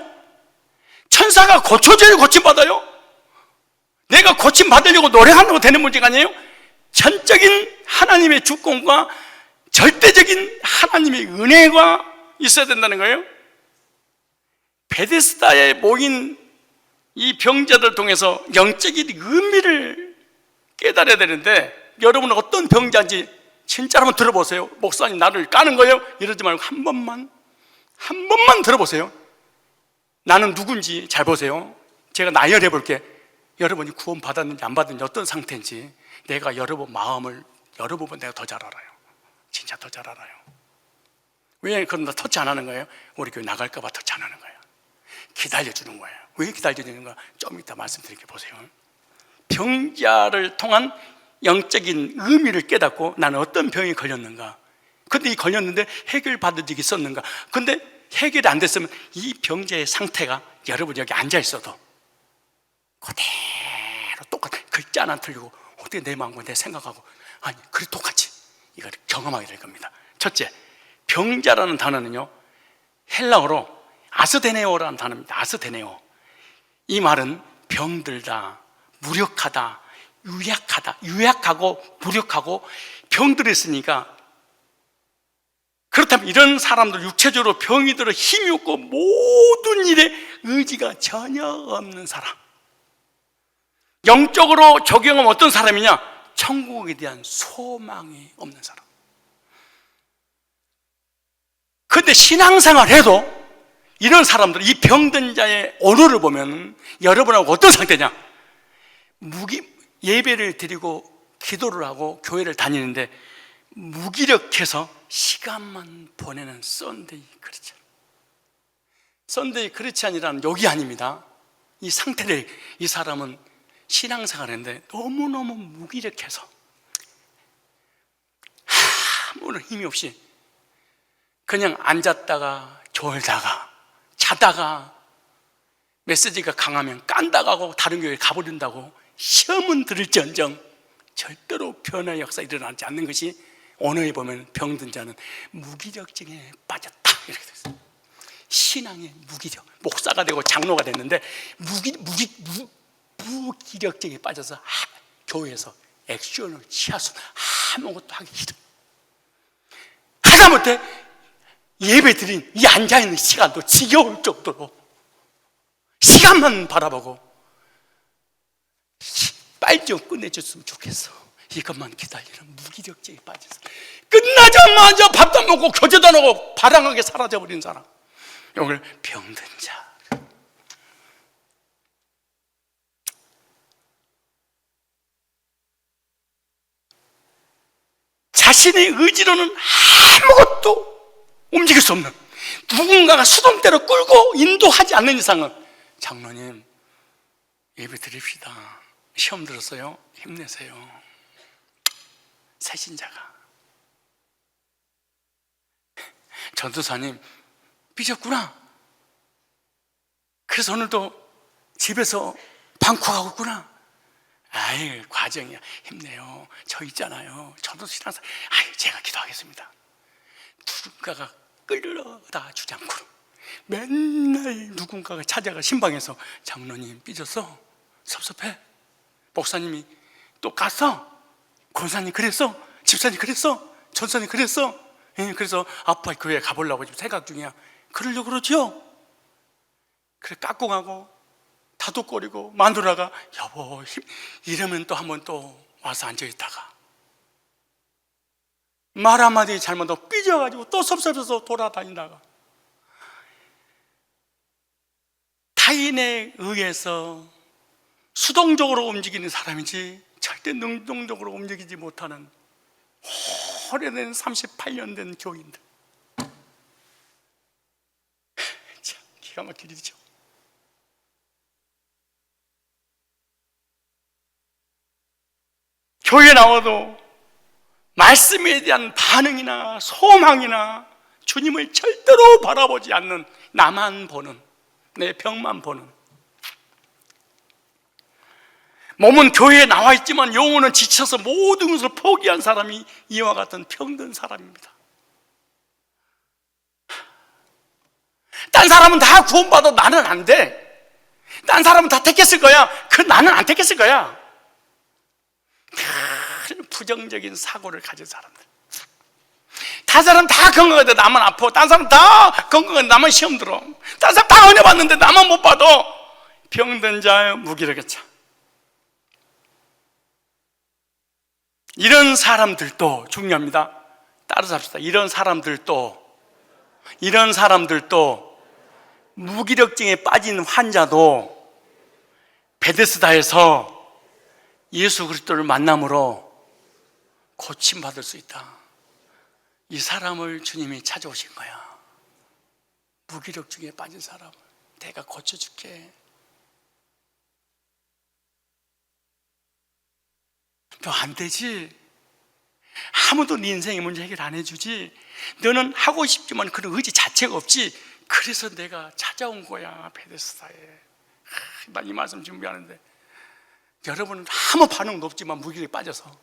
천사가 고쳐줘야 고침받아요? 내가 고침받으려고 노력한다고 되는 문제가 아니에요? 전적인 하나님의 주권과 절대적인 하나님의 은혜가 있어야 된다는 거예요. 베데스다에 모인 이 병자들 통해서 영적인 의미를 깨달아야 되는데, 여러분은 어떤 병자인지 진짜로 한번 들어보세요. 목사님 나를 까는 거예요? 이러지 말고 한 번만 들어보세요. 나는 누군지 잘 보세요. 제가 나열해 볼게. 여러분이 구원 받았는지 안 받았는지 어떤 상태인지 내가 여러분 마음을 여러분 내가 더 잘 알아요. 진짜 더 잘 알아요. 왜 그런 거 터치 안 하는 거예요? 우리 교회 나갈까 봐 터치 안 하는 거예요. 기다려주는 거예요. 왜 기다려주는가? 좀 이따 말씀드릴게 보세요. 병자를 통한 영적인 의미를 깨닫고 나는 어떤 병이 걸렸는가? 근데 이 걸렸는데 해결받을 적이 있었는가? 근데 해결이 안 됐으면 이 병자의 상태가 여러분 여기 앉아 있어도 그대로 똑같아. 글자 하나 틀리고 어떻게 내 마음과 내 생각하고 아니 그래 똑같이 이걸 경험하게 될 겁니다. 첫째, 병자라는 단어는요 헬라어로 아스데네오라는 단어입니다. 아스데네오. 이 말은 병들다, 무력하다, 유약하고 무력하고 병들어 있으니까, 그렇다면 이런 사람들 육체적으로 병이 들어 힘이 없고 모든 일에 의지가 전혀 없는 사람, 영적으로 적용하면 어떤 사람이냐? 천국에 대한 소망이 없는 사람. 그런데 신앙생활 해도 이런 사람들, 이 병든 자의 언어를 보면 여러분하고 어떤 상태냐? 예배를 드리고 기도를 하고 교회를 다니는데 무기력해서 시간만 보내는 썬데이 크리스찬. 썬데이 크리스찬이라는 욕이 아닙니다. 이 상태를, 이 사람은 신앙생활을 했는데 너무너무 무기력해서 아무런 힘이 없이 그냥 앉았다가 졸다가 자다가 메시지가 강하면 깐다가고 다른 교회에 가버린다고 시험은 들을지언정 절대로 변화의 역사 일어나지 않는 것이 오늘에 보면 병든 자는 무기력증에 빠졌다 이렇게 됐어요. 신앙의 무기력, 목사가 되고 장로가 됐는데 무기력증에 빠져서 교회에서 액션을 취할 수 아무것도 하기 싫어. 하다못해 예배 드린 이 앉아있는 시간도 지겨울 정도로 시간만 바라보고 빨리 좀 끝내줬으면 좋겠어. 이것만 기다리는 무기력증에 빠져서 끝나자마자 밥도 안 먹고 교제도 안 하고 바람하게 사라져버린 사람, 이걸 병든 자. 자신의 의지로는 아무것도 움직일 수 없는, 누군가가 수동대로 끌고 인도하지 않는 이상은, 장로님 예배 드립시다, 시험 들었어요, 힘내세요. 새신자가 전도사님 삐졌구나, 그래서 오늘도 집에서 방콕하고 있구나. 아이, 과정이야, 힘내요, 저 있잖아요, 저도 신앙사, 아이, 제가 기도하겠습니다. 누군가가 끌려다 주지 않고 맨날 누군가가 찾아가 신방에서, 장로님 삐졌어? 섭섭해? 목사님이 또 갔어? 권사님 그랬어? 집사님 그랬어? 전사님 그랬어? 예, 그래서 아빠 교회 가보려고 지금 생각 중이야. 그러려고 그러죠? 그래, 깎고 가고 다독거리고 마누라가 여보 이러면 또 한번 또 와서 앉아있다가 말 한마디 잘못하고 삐져가지고 또 섭섭해서 돌아다니다가, 타인에 의해서 수동적으로 움직이는 사람이지 절대 능동적으로 움직이지 못하는 오래된 38년 된 교인들, 참 기가 막히죠. 교회 나와도 말씀에 대한 반응이나 소망이나 주님을 절대로 바라보지 않는, 나만 보는, 내 병만 보는, 몸은 교회에 나와 있지만 영혼은 지쳐서 모든 것을 포기한 사람이 이와 같은 병든 사람입니다. 딴 사람은 다 구원받아 나는 안 돼. 딴 사람은 다 택했을 거야. 그 나는 안 택했을 거야. 큰 부정적인 사고를 가진 사람들. 딴 사람 다 건강한데 나만 아파. 딴 사람 다 건강한데 나만 시험 들어. 딴 사람 다 은혜 받는데 나만 못 받아. 병든 자의 무기력의 차. 이런 사람들도 중요합니다. 따라서 합시다. 이런 사람들도 무기력증에 빠진 환자도 베데스다에서 예수 그리스도를 만남으로 고침받을 수 있다. 이 사람을 주님이 찾아오신 거야. 무기력증에 빠진 사람을 내가 고쳐줄게. 너 안 되지? 아무도 네 인생의 문제 해결 안 해주지? 너는 하고 싶지만 그런 의지 자체가 없지? 그래서 내가 찾아온 거야, 베데스다에. 나 이 말씀 준비하는데 여러분은 아무 반응도 없지만 무기력에 빠져서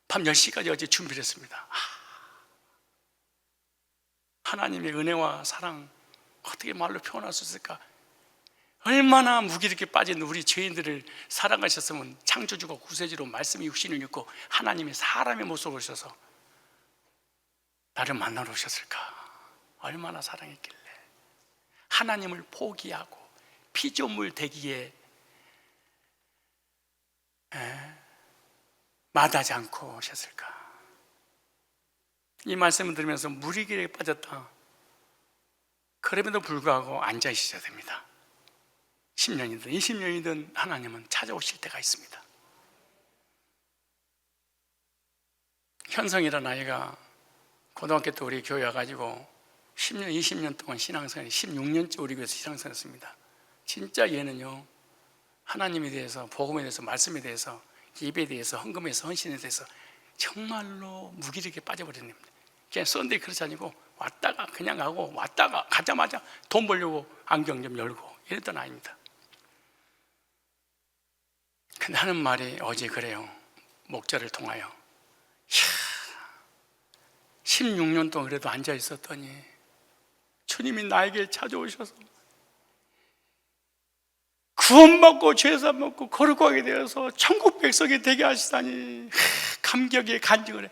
밤 10시까지 어제 준비를 했습니다. 하나님의 은혜와 사랑 어떻게 말로 표현할 수 있을까? 얼마나 무기력에 빠진 우리 죄인들을 사랑하셨으면 창조주가 구세주로 말씀이 육신을 입고 하나님의 사람의 모습을 오셔서 나를 만나러 오셨을까? 얼마나 사랑했길래 하나님을 포기하고 피조물 되기에 마다하지 않고 오셨을까? 이 말씀을 들으면서 무기력에 빠졌다, 그럼에도 불구하고 앉아 있어야 됩니다. 10년이든 20년이든 하나님은 찾아오실 때가 있습니다. 현성이라는 아이가 고등학교 때 우리 교회 와가지고 10년, 20년 동안 신앙생활, 16년째 우리 교회에서 신앙생활했습니다. 진짜 얘는요, 하나님에 대해서, 복음에 대해서, 말씀에 대해서, 예배에 대해서, 헌금에 대해서, 헌신에 대해서 정말로 무기력에 빠져버렸는데, 그냥 썬데이 그렇지 아니고 왔다가 그냥 가고, 왔다가 가자마자 돈 벌려고 안경 좀 열고 이랬던 아이입니다. 근데 하는 말이 어제 그래요. 목자를 통하여, 이야, 16년 동안 그래도 앉아 있었더니 주님이 나에게 찾아오셔서 구원받고 죄사 받고 거룩하게 되어서 천국 백성이 되게 하시다니 감격에 간증을 해.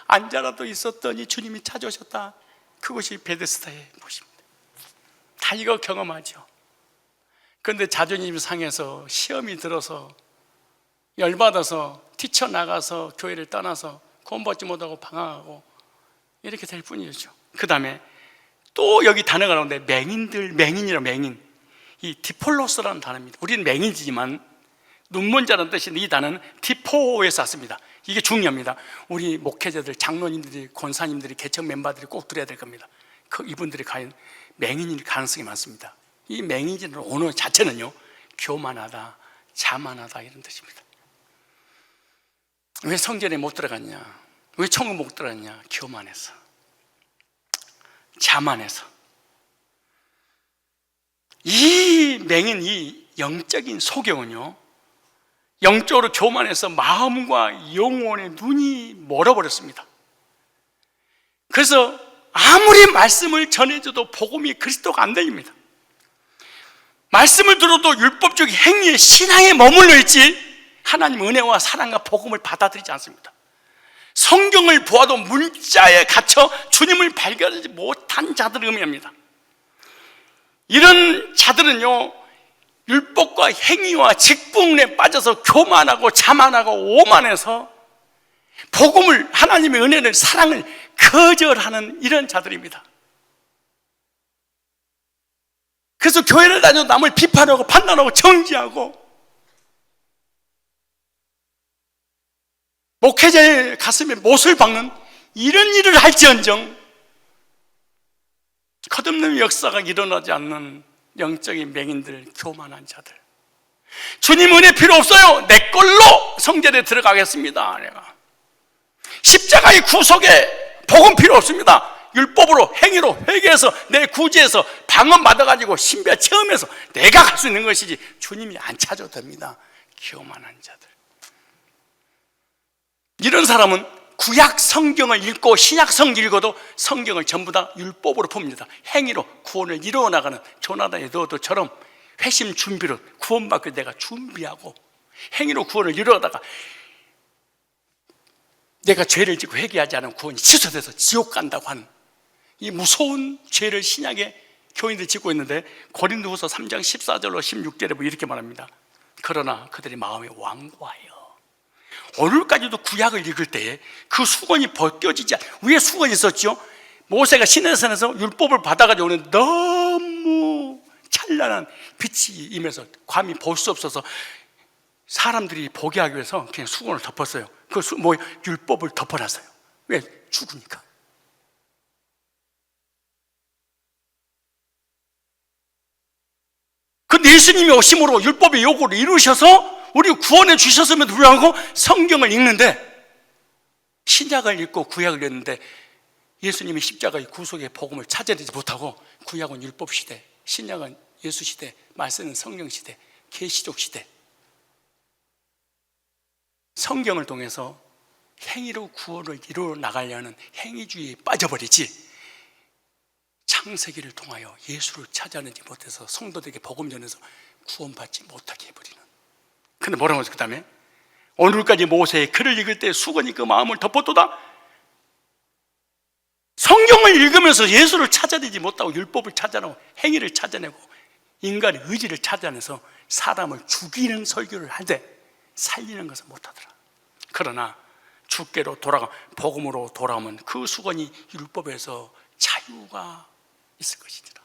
앉아라도 있었더니 주님이 찾아오셨다. 그것이 베데스다의 모습입니다. 다 이거 경험하죠. 그런데 자존심 상해서 시험이 들어서 열받아서 뛰쳐나가서 교회를 떠나서 구원받지 못하고 방황하고 이렇게 될 뿐이죠. 그 다음에 또 여기 단어가 나오는데 맹인. 이 디폴로스라는 단어입니다. 우리는 맹인이지만 눈먼자라는 뜻인데 이 단어는 디포에서 왔습니다. 이게 중요합니다. 우리 목회자들, 장로님들이, 권사님들이, 개척 멤버들이 꼭 들어야 될 겁니다. 이분들이 과연 맹인일 가능성이 많습니다. 이 맹인이라는 언어 자체는요, 교만하다, 자만하다 이런 뜻입니다. 왜 성전에 못 들어갔냐? 왜 천국 못 들어갔냐? 교만해서, 자만해서. 이 맹인, 이 영적인 소경은요, 영적으로 교만해서 마음과 영혼의 눈이 멀어버렸습니다. 그래서 아무리 말씀을 전해줘도 복음이 그리스도가 안 들립니다. 말씀을 들어도 율법적 행위에 신앙에 머물러 있지 하나님 은혜와 사랑과 복음을 받아들이지 않습니다. 성경을 보아도 문자에 갇혀 주님을 발견하지 못한 자들을 의미합니다. 이런 자들은요, 율법과 행위와 직분에 빠져서 교만하고 자만하고 오만해서 복음을, 하나님의 은혜를, 사랑을 거절하는 이런 자들입니다. 그래서 교회를 다녀도 남을 비판하고 판단하고 정지하고, 목회자의 가슴에 못을 박는 이런 일을 할지언정 거듭남의 역사가 일어나지 않는 영적인 맹인들, 교만한 자들. 주님 은혜 필요 없어요. 내 걸로 성전에 들어가겠습니다. 내가 십자가의 구속에 복음 필요 없습니다. 율법으로, 행위로, 회개해서, 내 구제해서 방언 받아가지고 신비한 체험해서 내가 갈 수 있는 것이지 주님이 안 찾아도 됩니다. 교만한 자들. 이런 사람은 구약 성경을 읽고 신약 성경 읽어도 성경을 전부 다 율법으로 풉니다. 행위로 구원을 이루어 나가는 조나단 에드워드처럼 회심 준비로 구원받기 내가 준비하고 행위로 구원을 이루어다가 내가 죄를 짓고 회개하지 않으면 구원이 취소돼서 지옥 간다고 하는 이 무서운 죄를 신약의 교인들이 짓고 있는데, 고린도후서 3장 14절로 16절에 이렇게 말합니다. 그러나 그들의 마음이 완고하여. 오늘까지도 구약을 읽을 때에 그 수건이 벗겨지지 위에 수건이 있었죠. 모세가 시내산에서 율법을 받아가지고 오는 너무 찬란한 빛이 임해서 감히 볼 수 없어서 사람들이 보게 하기 위해서 그냥 수건을 덮었어요. 율법을 덮어놨어요. 왜? 죽으니까. 근데 예수님이 오심으로 율법의 요구를 이루셔서 우리 구원해 주셨음에도 불구하고 성경을 읽는데, 신약을 읽고 구약을 읽는데 예수님이 십자가의 구속의 복음을 찾아내지 못하고 구약은 율법 시대, 신약은 예수 시대, 말씀은 성경 시대, 계시록 시대. 성경을 통해서 행위로 구원을 이루어 나가려는 행위주의에 빠져버리지 창세기를 통하여 예수를 찾아내지 못해서 성도들에게 복음 전해서 구원받지 못하게 해버리는. 근데 뭐라고 하죠? 그 다음에 오늘까지 모세의 글을 읽을 때 수건이 그 마음을 덮었도다. 성경을 읽으면서 예수를 찾아내지 못하고 율법을 찾아내고 행위를 찾아내고 인간의 의지를 찾아내서 사람을 죽이는 설교를 하되 살리는 것을 못하더라. 그러나 주께로 돌아가 복음으로 돌아오면 그 수건이 율법에서 자유가 있을 것이니라.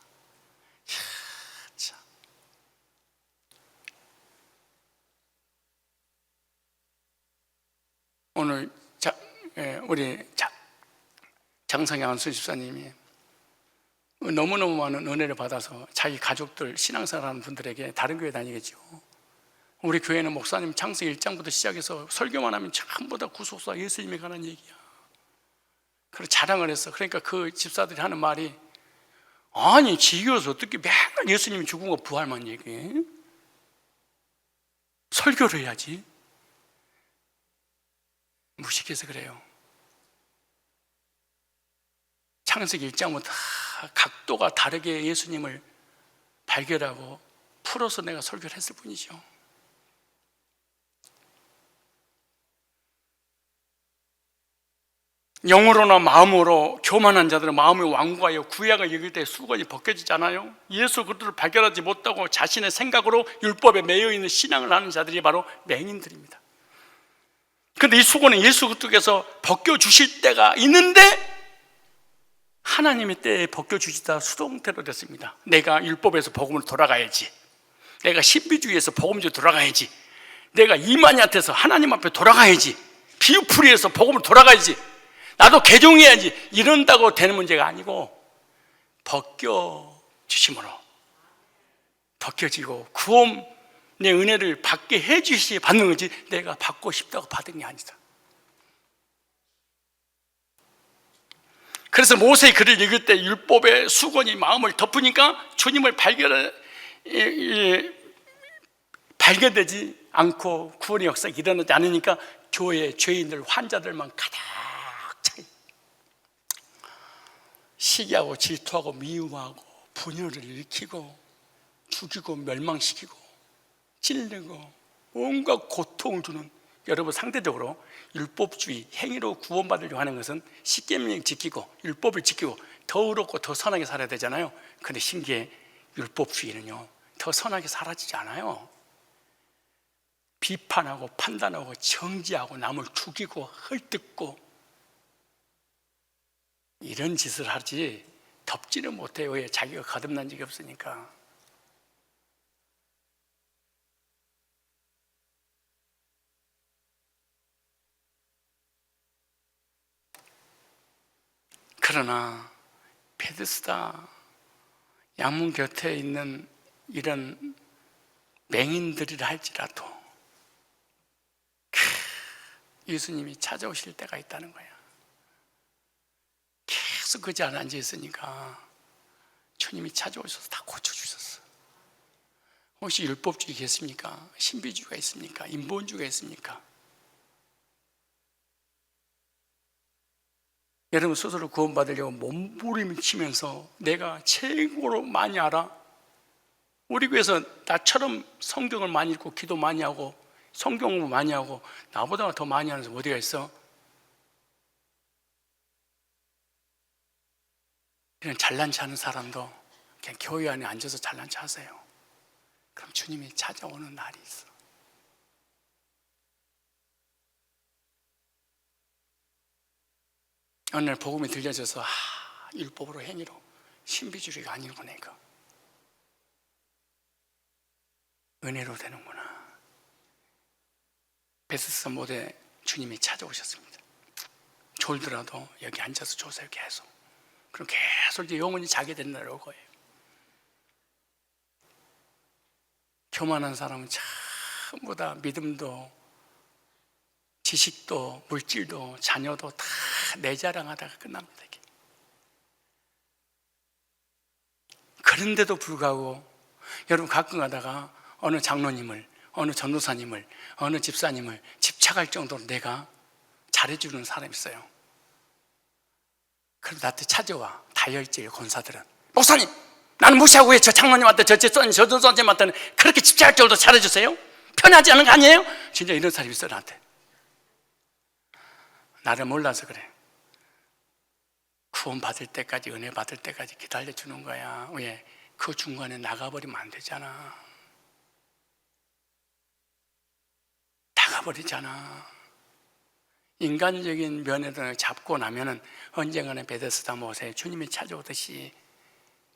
오늘 우리 장성양 수집사님이 너무너무 많은 은혜를 받아서 자기 가족들, 신앙생활하는 분들에게 다른 교회 다니겠죠. 우리 교회는 목사님 창세기 1장부터 시작해서 설교만 하면 전부 다 구속사 예수님에 관한 얘기야. 그래서 자랑을 했어. 그러니까 그 집사들이 하는 말이, 아니 지교에서 어떻게 맨날 예수님이 죽은 거 부활만 얘기해? 설교를 해야지. 무식해서 그래요. 창세기 1장부터 각도가 다르게 예수님을 발견하고 풀어서 내가 설교를 했을 뿐이죠. 영으로나 마음으로 교만한 자들은 마음이 완고하여 구약을 읽을 때 수건이 벗겨지잖아요. 예수 그리스도를 발견하지 못하고 자신의 생각으로 율법에 매여 있는 신앙을 하는 자들이 바로 맹인들입니다. 그런데 이 수건은 예수 그리스도께서 벗겨주실 때가 있는데 하나님의 때에 벗겨주시다 수동태로 됐습니다. 내가 율법에서 복음으로 돌아가야지, 내가 신비주의에서 복음주의로 돌아가야지, 내가 이만희한테서 하나님 앞에 돌아가야지, 비유풀이에서 복음으로 돌아가야지, 나도 개종해야지, 이런다고 되는 문제가 아니고 벗겨주심으로 벗겨지고 구원의 은혜를 받게 해주시 받는 거지 내가 받고 싶다고 받은 게 아니다. 그래서 모세의 글을 읽을 때 율법의 수건이 마음을 덮으니까 주님을 발견되지 않고 구원의 역사가 일어나지 않으니까 교회 죄인들, 환자들만 가득 차이, 시기하고 질투하고 미움하고 분열을 일으키고 죽이고 멸망시키고 찔르고 온갖 고통을 주는, 여러분 상대적으로 율법주의, 행위로 구원받으려고 하는 것은 십계명 지키고 율법을 지키고 더 의롭고 더 선하게 살아야 되잖아요. 그런데 신기해, 율법주의는요 더 선하게 살아지지 않아요. 비판하고 판단하고 정죄하고 남을 죽이고 헐뜯고 이런 짓을 하지 덮지는 못해요. 왜? 자기가 거듭난 적이 없으니까. 그러나 베데스다 양문 곁에 있는 이런 맹인들이라 할지라도 예수님이 찾아오실 때가 있다는 거야. 계속 그 자리에 앉아 있으니까 주님이 찾아오셔서 다 고쳐주셨어. 혹시 율법주의 있습니까? 신비주의가 있습니까? 인본주의가 있습니까? 여러분 스스로 구원받으려고 몸부림치면서 내가 최고로 많이 알아? 우리 교회에서 나처럼 성경을 많이 읽고 기도 많이 하고 성경 공부 많이 하고 나보다 더 많이 하는 사람 어디가 있어? 그냥 잘난 체 하는 사람도 그냥 교회 안에 앉아서 잘난 체 하세요. 그럼 주님이 찾아오는 날이 있어. 어느 날 복음이 들려져서 율법으로 행위로 신비주의가 아니구나, 이거 은혜로 되는구나. 베데스다 모대 주님이 찾아오셨습니다. 졸더라도 여기 앉아서 조세요, 계속. 그럼 계속 이제 영원히 자게 되는 날이 올 거예요. 교만한 사람은 전부 다 믿음도 지식도 물질도 자녀도 다 내 자랑하다가 끝납니다. 이게. 그런데도 불구하고 여러분 가끔 가다가 어느 장로님을, 어느 전도사님을, 어느 집사님을 집착할 정도로 내가 잘해주는 사람이 있어요. 그럼 나한테 찾아와. 다혈질 권사들은, 목사님 나는 무시하고 왜 저 장로님한테 저 전도사님한테는 그렇게 집착할 정도로 잘해주세요? 편하지 않은 거 아니에요? 진짜 이런 사람이 있어. 나한테. 나를 몰라서 그래. 구원 받을 때까지, 은혜 받을 때까지 기다려주는 거야. 왜? 그 중간에 나가버리면 안 되잖아. 나가버리잖아. 인간적인 면에서 잡고 나면은 언젠가는 베데스다 못에 주님이 찾아오듯이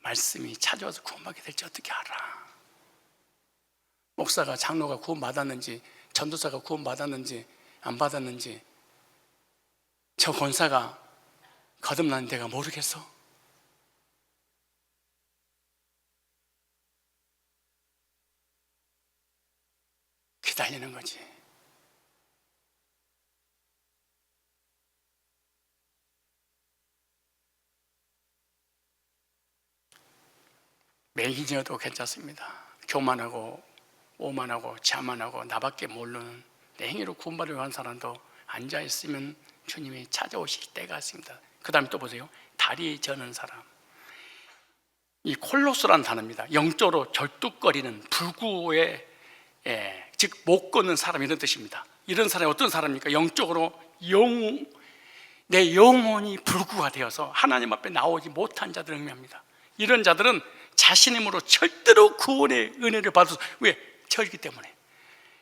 말씀이 찾아와서 구원받게 될지 어떻게 알아? 목사가, 장로가 구원받았는지, 전도사가 구원받았는지 안 받았는지, 저 권사가 거듭난 데가 모르겠어? 기다리는 거지. 맹인이어도 괜찮습니다. 교만하고 오만하고 자만하고 나밖에 모르는 내 행위로 구원받으려고 하는 사람도 앉아있으면 주님이 찾아오실 때가 있습니다. 그 다음에 또 보세요. 다리 저는 사람. 이 콜로스라는 단어입니다. 영적으로 절뚝거리는 불구의, 즉 못 걷는 사람, 이런 뜻입니다. 이런 사람이 어떤 사람입니까? 영적으로 내 영혼이 불구가 되어서 하나님 앞에 나오지 못한 자들을 의미합니다. 이런 자들은 자신의 힘으로 절대로 구원의 은혜를 받을 수, 왜? 절기 때문에.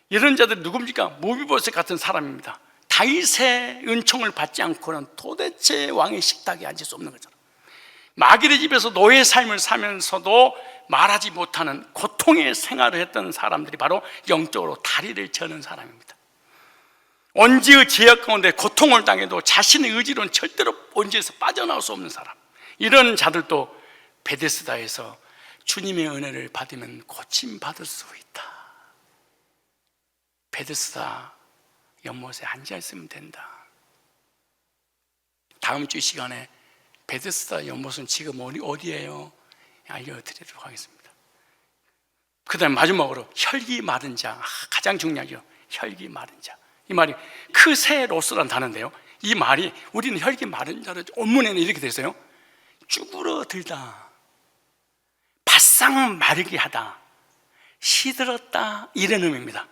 이런 자들은 누굽니까? 모비보셋 같은 사람입니다. 다윗의 은총을 받지 않고는 도대체 왕의 식탁에 앉을 수 없는 거잖아요. 마귀의 집에서 노예 삶을 사면서도 말하지 못하는 고통의 생활을 했던 사람들이 바로 영적으로 다리를 저는 사람입니다. 언제의 죄악 가운데 고통을 당해도 자신의 의지로는 절대로 언제에서 빠져나올 수 없는 사람, 이런 자들도 베데스다에서 주님의 은혜를 받으면 고침받을 수 있다. 베데스다 연못에 앉아있으면 된다. 다음 주 시간에 베데스다 연못은 지금 어디예요? 알려드리도록 하겠습니다. 그 다음에 마지막으로 혈기 마른 자, 가장 중요하죠. 혈기 마른 자. 이 말이 크세로스라는 단어인데요, 이 말이 우리는 혈기 마른 자를 원문에는 이렇게 돼 있어요. 쭈그러들다, 바싹 마르게 하다, 시들었다, 이런 의미입니다.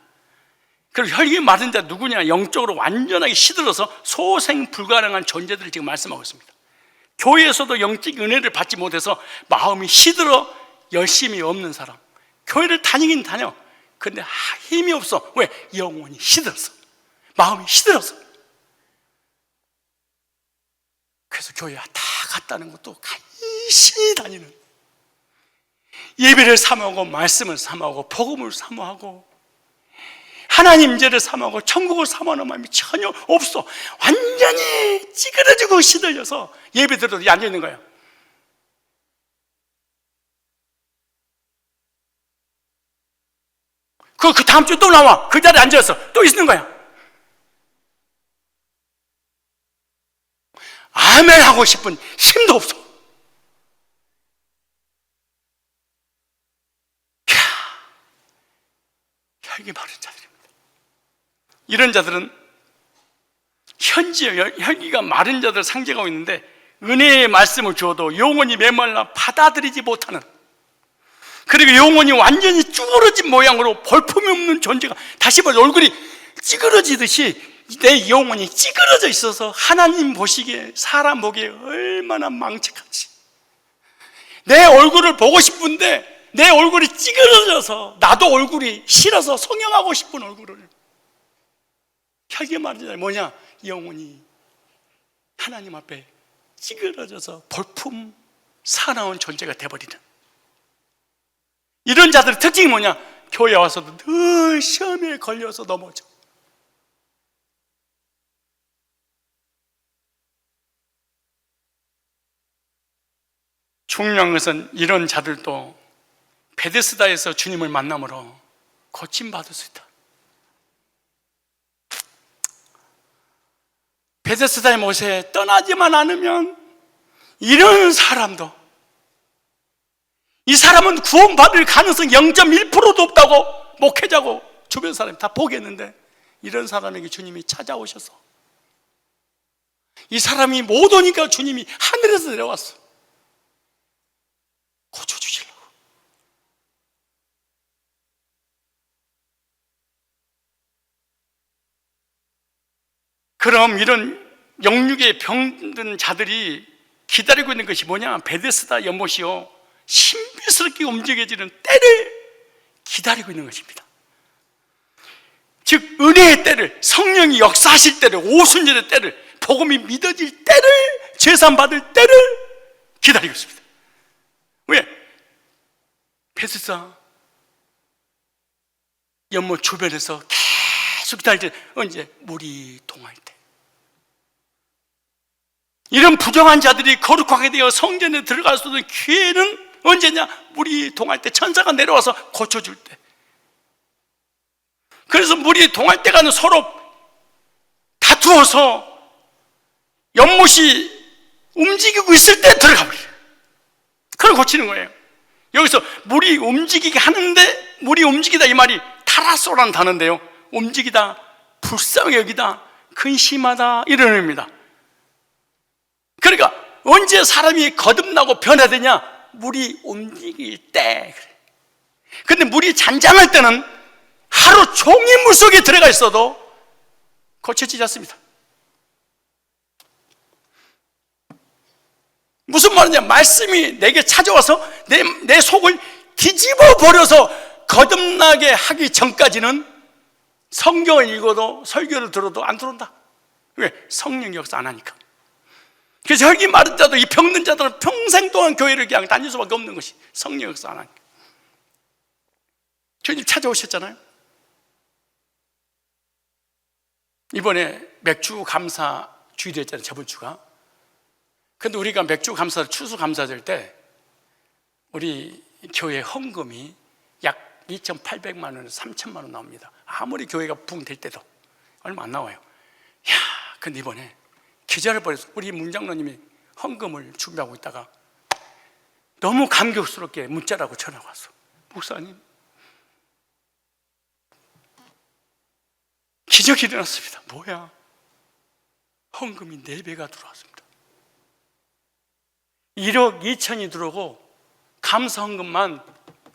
그리고 혈기 마른 자 누구냐? 영적으로 완전하게 시들어서 소생 불가능한 존재들을 지금 말씀하고 있습니다. 교회에서도 영적 은혜를 받지 못해서 마음이 시들어 열심이 없는 사람, 교회를 다니긴 다녀, 근데 힘이 없어. 왜? 영혼이 시들었어, 마음이 시들었어. 그래서 교회 다 갔다는 것도 간신히 다니는, 예배를 사모하고 말씀을 사모하고 복음을 사모하고 하나님 죄를 사모하고 천국을 사모하는 마음이 전혀 없어. 완전히 찌그러지고 시들려서 예배 들어도 앉아있는 거예요. 그 다음 주에 또 나와. 그 자리에 앉아서 또 있는 거야. 아멘 하고 싶은 힘도 없어. 혈기 마른 자들입니다. 이런 자들은 혈기가 마른 자들을 상징하고 있는데, 은혜의 말씀을 주어도 영혼이 메말라 받아들이지 못하는, 그리고 영혼이 완전히 쭈그러진 모양으로 볼품이 없는 존재가, 다시 말해 얼굴이 찌그러지듯이 내 영혼이 찌그러져 있어서 하나님 보시기에, 사람 보기에 얼마나 망측한지. 내 얼굴을 보고 싶은데 내 얼굴이 찌그러져서, 나도 얼굴이 싫어서 성형하고 싶은 얼굴을. 혈기 마른 자는 뭐냐? 영혼이 하나님 앞에 찌그러져서 볼품 사나운 존재가 되어버리는, 이런 자들의 특징이 뭐냐? 교회 와서도 늘 시험에 걸려서 넘어져. 중요한 것은 이런 자들도 베데스다에서 주님을 만남으로 고침받을 수 있다. 베데스다의 못에 떠나지만 않으면 이런 사람도, 이 사람은 구원받을 가능성 0.1%도 없다고 목회자고 주변 사람이 다 보겠는데, 이런 사람에게 주님이 찾아오셔서 이 사람이 못 오니까 주님이 하늘에서 내려왔어. 고쳐주시려고. 그럼 이런 영육에 병든 자들이 기다리고 있는 것이 뭐냐? 베데스다 연못이요, 신비스럽게 움직여지는 때를 기다리고 있는 것입니다. 즉 은혜의 때를, 성령이 역사하실 때를, 오순절의 때를, 복음이 믿어질 때를, 제산 받을 때를 기다리고 있습니다. 왜? 베데스다 연못 주변에서 계속 기다릴 때, 언제? 물이 동할 때. 이런 부정한 자들이 거룩하게 되어 성전에 들어갈 수 있는 기회는 언제냐? 물이 동할 때, 천사가 내려와서 고쳐줄 때. 그래서 물이 동할 때가는 서로 다투어서 연못이 움직이고 있을 때 들어가 버려요. 그걸 고치는 거예요. 여기서 물이 움직이게 하는데, 물이 움직이다 이 말이 타라소라는 단어인데요, 움직이다, 불쌍히 여기다, 근심하다, 이런 의미입니다. 그러니까 언제 사람이 거듭나고 변화되냐? 물이 움직일 때. 근데 물이 잔잔할 때는 하루 종일 물 속에 들어가 있어도 고쳐지지 않습니다. 무슨 말이냐? 말씀이 내게 찾아와서 내 속을 뒤집어 버려서 거듭나게 하기 전까지는 성경을 읽어도 설교를 들어도 안 들어온다. 왜? 성령 역사 안 하니까. 그래서 혈기 마른 자도 이 병든 자들은 평생 동안 교회를 그냥 다닐 수밖에 없는 것이 성령 역사 안 하니까. 주님 찾아오셨잖아요. 이번에 맥주 감사 주일이었잖아요, 저번 주가. 근데 우리가 맥주 감사, 추수 감사절 때 우리 교회 헌금이 약 2,800만 원, 3천만 원 나옵니다. 아무리 교회가 붕 될 때도 얼마 안 나와요. 야, 근데 이번에 기절을 벌여서 우리 문장로님이 헌금을 준비하고 있다가 너무 감격스럽게 문자라고 전화가 왔어. 목사님, 기적이 일어났습니다. 뭐야? 헌금이 4배가 들어왔습니다. 1억 2천이 들어오고 감사 헌금만,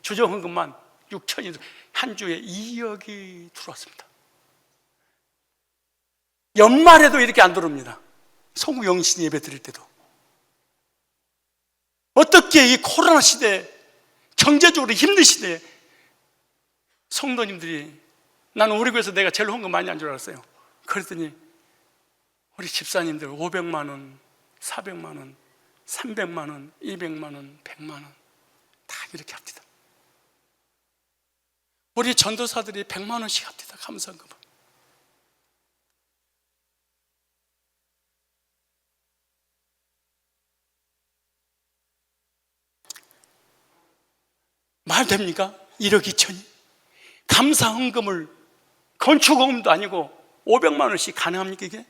주정 헌금만 6천이, 한 주에 2억이 들어왔습니다. 연말에도 이렇게 안 들어옵니다. 소국 영신 예배 드릴 때도. 어떻게 이 코로나 시대에, 경제적으로 힘든 시대에 성도님들이, 나는 우리 교회에서 내가 제일 헌금 많이 한 줄 알았어요. 그랬더니 우리 집사님들 500만 원, 400만 원, 300만 원, 200만 원, 100만 원 다 이렇게 합니다. 우리 전도사들이 100만 원씩 합니다. 감사헌금을. 말 됩니까? 1억 2천이 감사헌금을, 건축헌금도 아니고 500만 원씩 가능합니까? 이게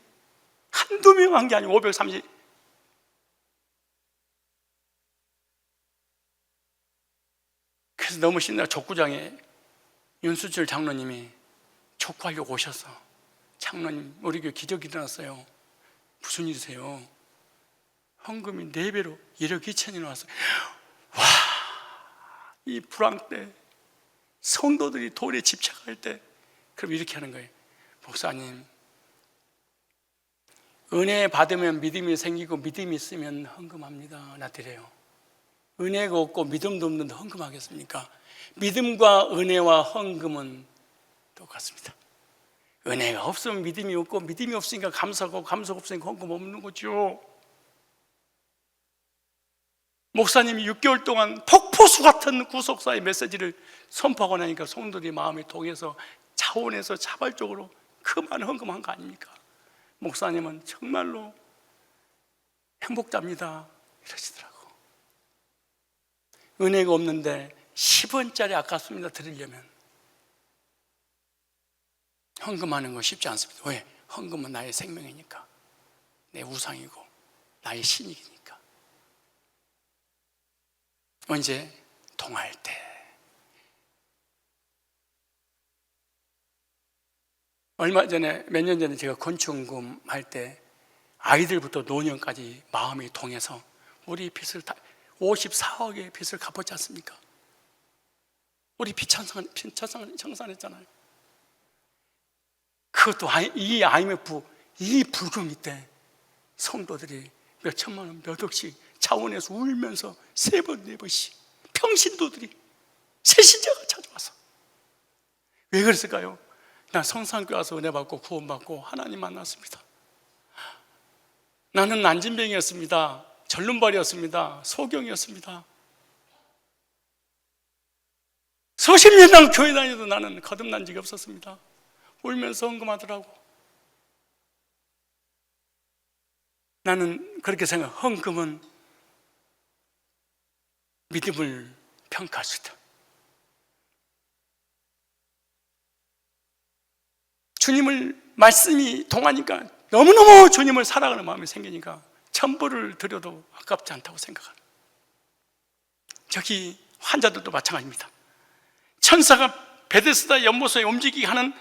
한두 명 한 게 아니고 530. 그래서 너무 신나. 족구장에 윤수철 장로님이 족구하려고 오셔서, 장로님 우리 교회 기적이 일어났어요. 무슨 일이세요? 헌금이 4배로 1억 2천이 나왔어요. 와, 이 불황 때 성도들이 돈에 집착할 때 그럼 이렇게 하는 거예요. 목사님, 은혜 받으면 믿음이 생기고 믿음이 있으면 헌금합니다. 나 드려요. 은혜가 없고 믿음도 없는데 헌금하겠습니까? 믿음과 은혜와 헌금은 똑같습니다. 은혜가 없으면 믿음이 없고 믿음이 없으니까 감사하고 감사가 없으니까 헌금 없는 거죠. 목사님이 6개월 동안 폭포수 같은 구속사의 메시지를 선포하고 나니까 성도들이 마음이 동해서 차원에서 자발적으로 그만 헌금한 거 아닙니까? 목사님은 정말로 행복자입니다 이러시더라고. 은혜가 없는데 10원짜리 아깝습니다 드리려면. 헌금하는 거 쉽지 않습니다. 왜? 헌금은 나의 생명이니까, 내 우상이고 나의 신이니까. 언제? 동할 때. 얼마 전에, 몇 년 전에 제가 건축금 할 때 아이들부터 노년까지 마음이 동해서 우리 빚을 다 54억의 빚을 갚았지 않습니까? 우리 빚 청산했잖아요. 그것도 이 IMF, 이 불금이 때 성도들이 몇 천만 원, 몇 억씩 차원에서 울면서 3번, 4번씩 평신도들이, 새신자가 찾아와서. 왜 그랬을까요? 나 성산교회 와서 은혜 받고 구원받고 하나님 만났습니다. 나는 난진병이었습니다. 절름발이었습니다. 소경이었습니다. 수십 년간 교회 다니도 나는 거듭난 적이 없었습니다. 울면서 헌금하더라고. 나는 그렇게 생각, 헌금은 믿음을 평가할 수 있다. 주님을, 말씀이 동하니까 너무너무 주님을 사랑하는 마음이 생기니까 천불을 드려도 아깝지 않다고 생각하는. 저기 환자들도 마찬가지입니다. 천사가 베데스다 연못에 움직이게 하는,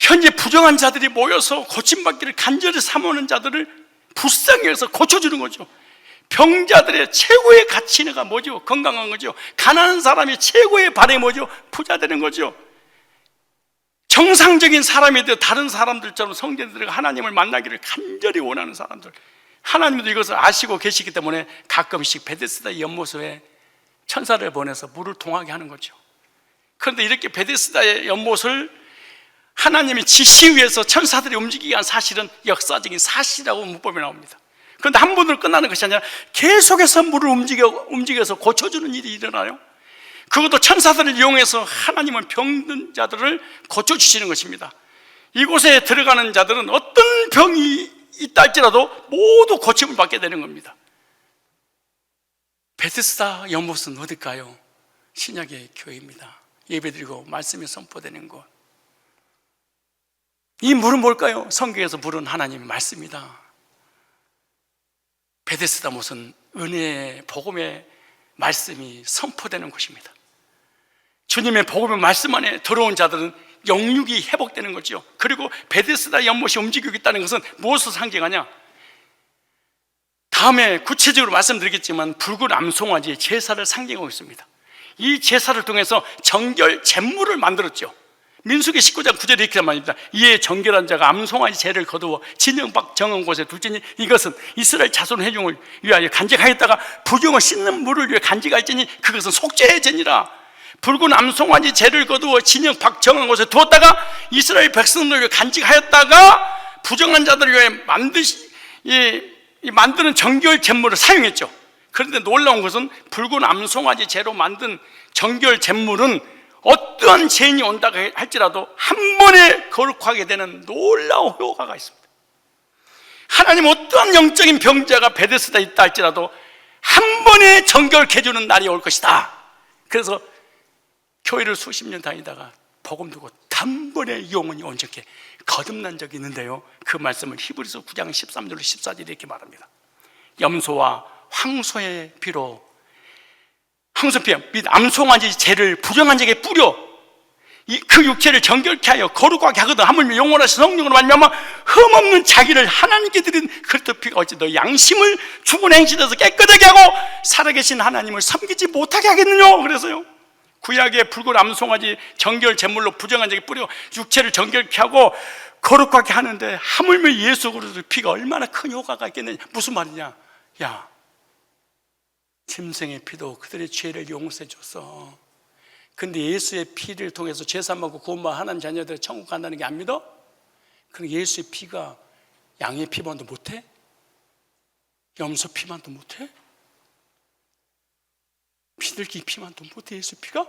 현재 부정한 자들이 모여서 고침받기를 간절히 사모하는 자들을 불쌍히 해서 고쳐주는 거죠. 병자들의 최고의 가치가 뭐죠? 건강한 거죠. 가난한 사람이 최고의 바람이 뭐죠? 부자 되는 거죠. 정상적인 사람이 되어 다른 사람들처럼 성전에 들어가 하나님을 만나기를 간절히 원하는 사람들, 하나님도 이것을 아시고 계시기 때문에 가끔씩 베데스다 연못에 천사를 보내서 물을 통하게 하는 거죠. 그런데 이렇게 베데스다의 연못을 하나님의 지시 위에서 천사들이 움직이게 한 사실은 역사적인 사실이라고 문법에 나옵니다. 그런데 한 번으로 끝나는 것이 아니라 계속해서 물을 움직여서 고쳐주는 일이 일어나요. 그것도 천사들을 이용해서 하나님은 병든 자들을 고쳐주시는 것입니다. 이곳에 들어가는 자들은 어떤 병이 있다 할지라도 모두 고침을 받게 되는 겁니다. 베데스다 연못은 어딜까요? 신약의 교회입니다. 예배드리고 말씀이 선포되는 곳. 이 물은 뭘까요? 성경에서 물은 하나님의 말씀이다. 베데스다 못은 은혜의 복음의 말씀이 선포되는 곳입니다. 주님의 복음의 말씀 안에 들어온 자들은 영육이 회복되는 거죠. 그리고 베데스다 연못이 움직이고 있다는 것은 무엇을 상징하냐? 다음에 구체적으로 말씀드리겠지만 붉은 암송아지의 제사를 상징하고 있습니다. 이 제사를 통해서 정결 제물을 만들었죠. 민수기 19장 9절에 이렇게 말합니다. 이에 정결한 자가 암송아지 제를 거두어 진영 밖 정한 곳에 둘지니 이것은 이스라엘 자손 회중을 위하여 간직하였다가 부정을 씻는 물을 위해 간직할지니 그것은 속죄의 제니라. 붉은 암송아지 제를 거두어 진영 밖 정한 곳에 두었다가 이스라엘 백성들을 위해 간직하였다가 부정한 자들을 위해 만드는 정결 제물을 사용했죠. 그런데 놀라운 것은 붉은 암송아지 제로 만든 정결 제물은 어떠한 죄인이 온다고 할지라도 한 번에 거룩하게 되는 놀라운 효과가 있습니다. 하나님 어떠한 영적인 병자가 베데스다에 있다 할지라도 한 번에 정결케 해주는 날이 올 것이다. 그래서 교회를 수십 년 다니다가 복음 듣고 단번에 영혼이 온전케 거듭난 적이 있는데요, 그 말씀을 히브리서 9장 13절로 14절에 이렇게 말합니다. 염소와 황소의 피로, 황소피 및 암송아지 제를 부정한 자에게 뿌려 그 육체를 정결케 하여 거룩하게 하거든 하물며 영원하신 성령으로 말미암아 흠없는 자기를 하나님께 드린 그리스도 피가 어찌 너 양심을 죽은 행실에서 깨끗하게 하고 살아계신 하나님을 섬기지 못하게 하겠느냐. 그래서요, 구약의 붉은 암송아지 정결 제물로 부정한 자에게 뿌려 육체를 정결케 하고 거룩하게 하는데 하물며 예수 그리스도의 피가 얼마나 큰 효과가 있겠느냐. 무슨 말이냐? 야, 짐승의 피도 그들의 죄를 용서해 줬어. 근데 예수의 피를 통해서 죄산 받고 구원받은 하나님 자녀들이 천국 간다는 게 안 믿어? 그럼 예수의 피가 양의 피만도 못해? 염소 피만도 못해? 비둘기 피만도 못해? 예수 피가?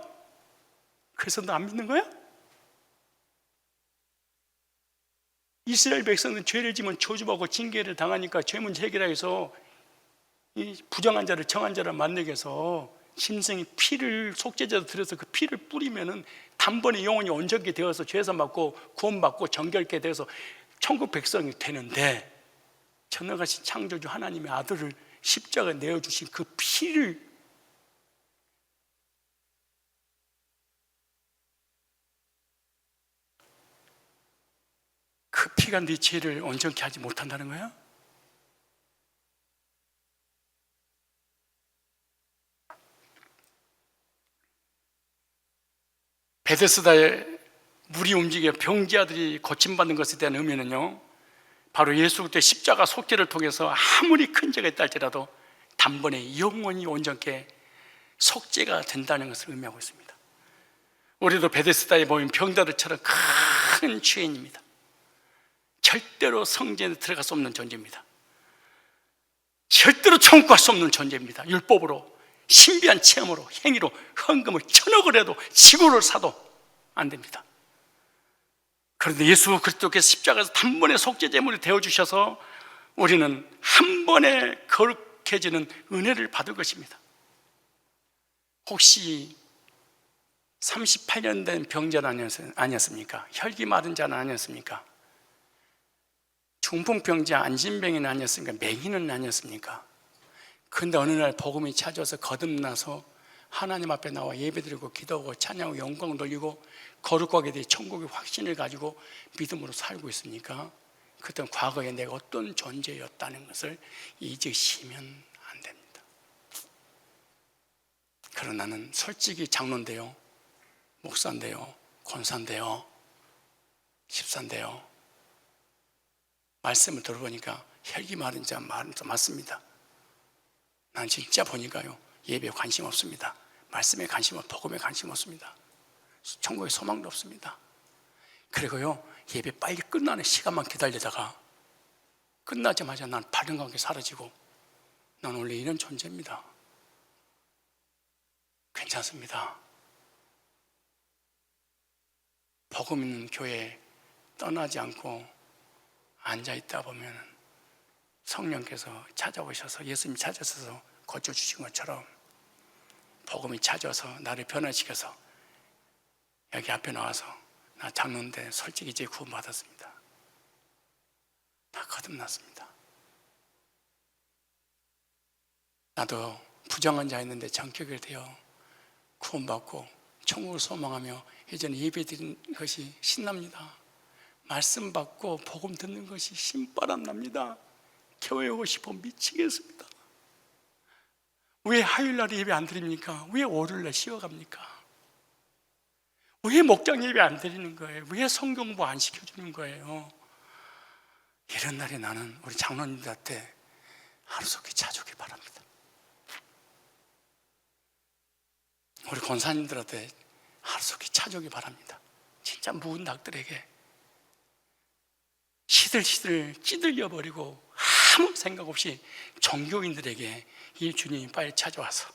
그래서 너 안 믿는 거야? 이스라엘 백성은 죄를 지면 저주받고 징계를 당하니까 죄 문제 해결하기 위해서 이 부정한 자를 정한 자를 만들기 위해서 짐승이 피를 속죄제로 들여서 그 피를 뿌리면은 단번에 영혼이 온전케 되어서 죄사 받고 구원받고 정결케 되어서 천국 백성이 되는데, 전능하신 창조주 하나님의 아들을 십자가에 내어주신 그 피를 그 피가 네 죄를 온전케 하지 못한다는 거야? 베데스다에 물이 움직여 병자들이 고침받는 것에 대한 의미는요, 바로 예수 그리스도의 십자가 속죄를 통해서 아무리 큰 죄가 있다 할지라도 단번에 영원히 온전케 속죄가 된다는 것을 의미하고 있습니다. 우리도 베데스다에 모인 병자들처럼 큰 죄인입니다. 절대로 성전에 들어갈 수 없는 존재입니다. 절대로 천국 갈 수 없는 존재입니다. 율법으로, 신비한 체험으로, 행위로 헌금을 1000억을 해도 지구를 사도 안 됩니다. 그런데 예수 그리스도께서 십자가에서 단번에 속죄제물이 되어주셔서 우리는 한 번에 거룩해지는 은혜를 받을 것입니다. 혹시 38년 된 병자는 아니었습니까? 혈기 마른 자는 아니었습니까? 중풍병자 안진병이는 아니었습니까? 맹인은 아니었습니까? 그런데 어느 날 복음이 찾아와서 거듭나서 하나님 앞에 나와 예배드리고 기도하고 찬양하고 영광 돌리고 거룩하게 돼 천국의 확신을 가지고 믿음으로 살고 있습니까? 그때 과거에 내가 어떤 존재였다는 것을 잊으시면 안 됩니다. 그러나 나는 솔직히 장로인데요, 목사인데요, 권사인데요, 집사인데요, 말씀을 들어보니까 혈기 마른 자 말은 맞습니다. 난 진짜 보니까요, 예배에 관심 없습니다. 말씀에 관심 없고 복음에 관심 없습니다. 천국에 소망도 없습니다. 그리고요, 예배 빨리 끝나는 시간만 기다리다가 끝나자마자 난 바른 관계 사라지고, 난 원래 이런 존재입니다. 괜찮습니다. 복음 있는 교회에 떠나지 않고 앉아있다 보면 성령께서 찾아오셔서, 예수님이 찾아서서 고쳐주신 것처럼 복음이 찾아서 나를 변화시켜서 여기 앞에 나와서, 나 장로인데 솔직히 이제 구원받았습니다, 다 거듭났습니다. 나도 부정한 자였는데 전격을 되어 구원받고 천국을 소망하며 예전에 예배드린 것이 신납니다. 말씀 받고 복음 듣는 것이 신바람 납니다. 교회 오고 싶어 미치겠습니다. 왜 화요일날 예배 안 드립니까? 왜 월요일날 쉬어갑니까? 왜 목장 예배 안 드리는 거예요? 왜 성경부 안 시켜주는 거예요? 이런 날에 나는 우리 장로님들한테 하루속히 찾아오기 바랍니다. 우리 권사님들한테 하루속히 찾아오기 바랍니다. 진짜 묵은 닭들에게 시들시들 찌들려버리고 아무 생각 없이 종교인들에게 이 주님이 빨리 찾아와서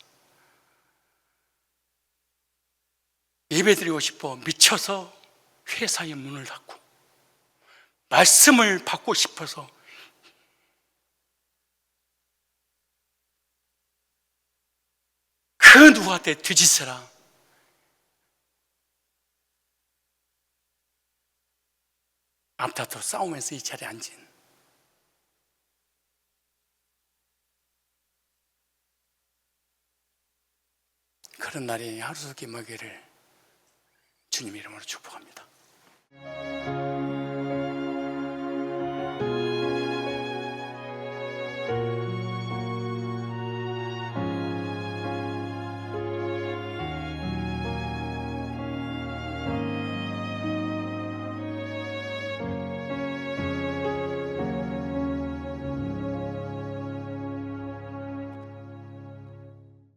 예배드리고 싶어 미쳐서 회사의 문을 닫고 말씀을 받고 싶어서 그 누구한테 뒤지서라 앞다퉈 싸우면서 이 자리에 앉은 그런 날이 하루속히 먹이를 주님 이름으로 축복합니다.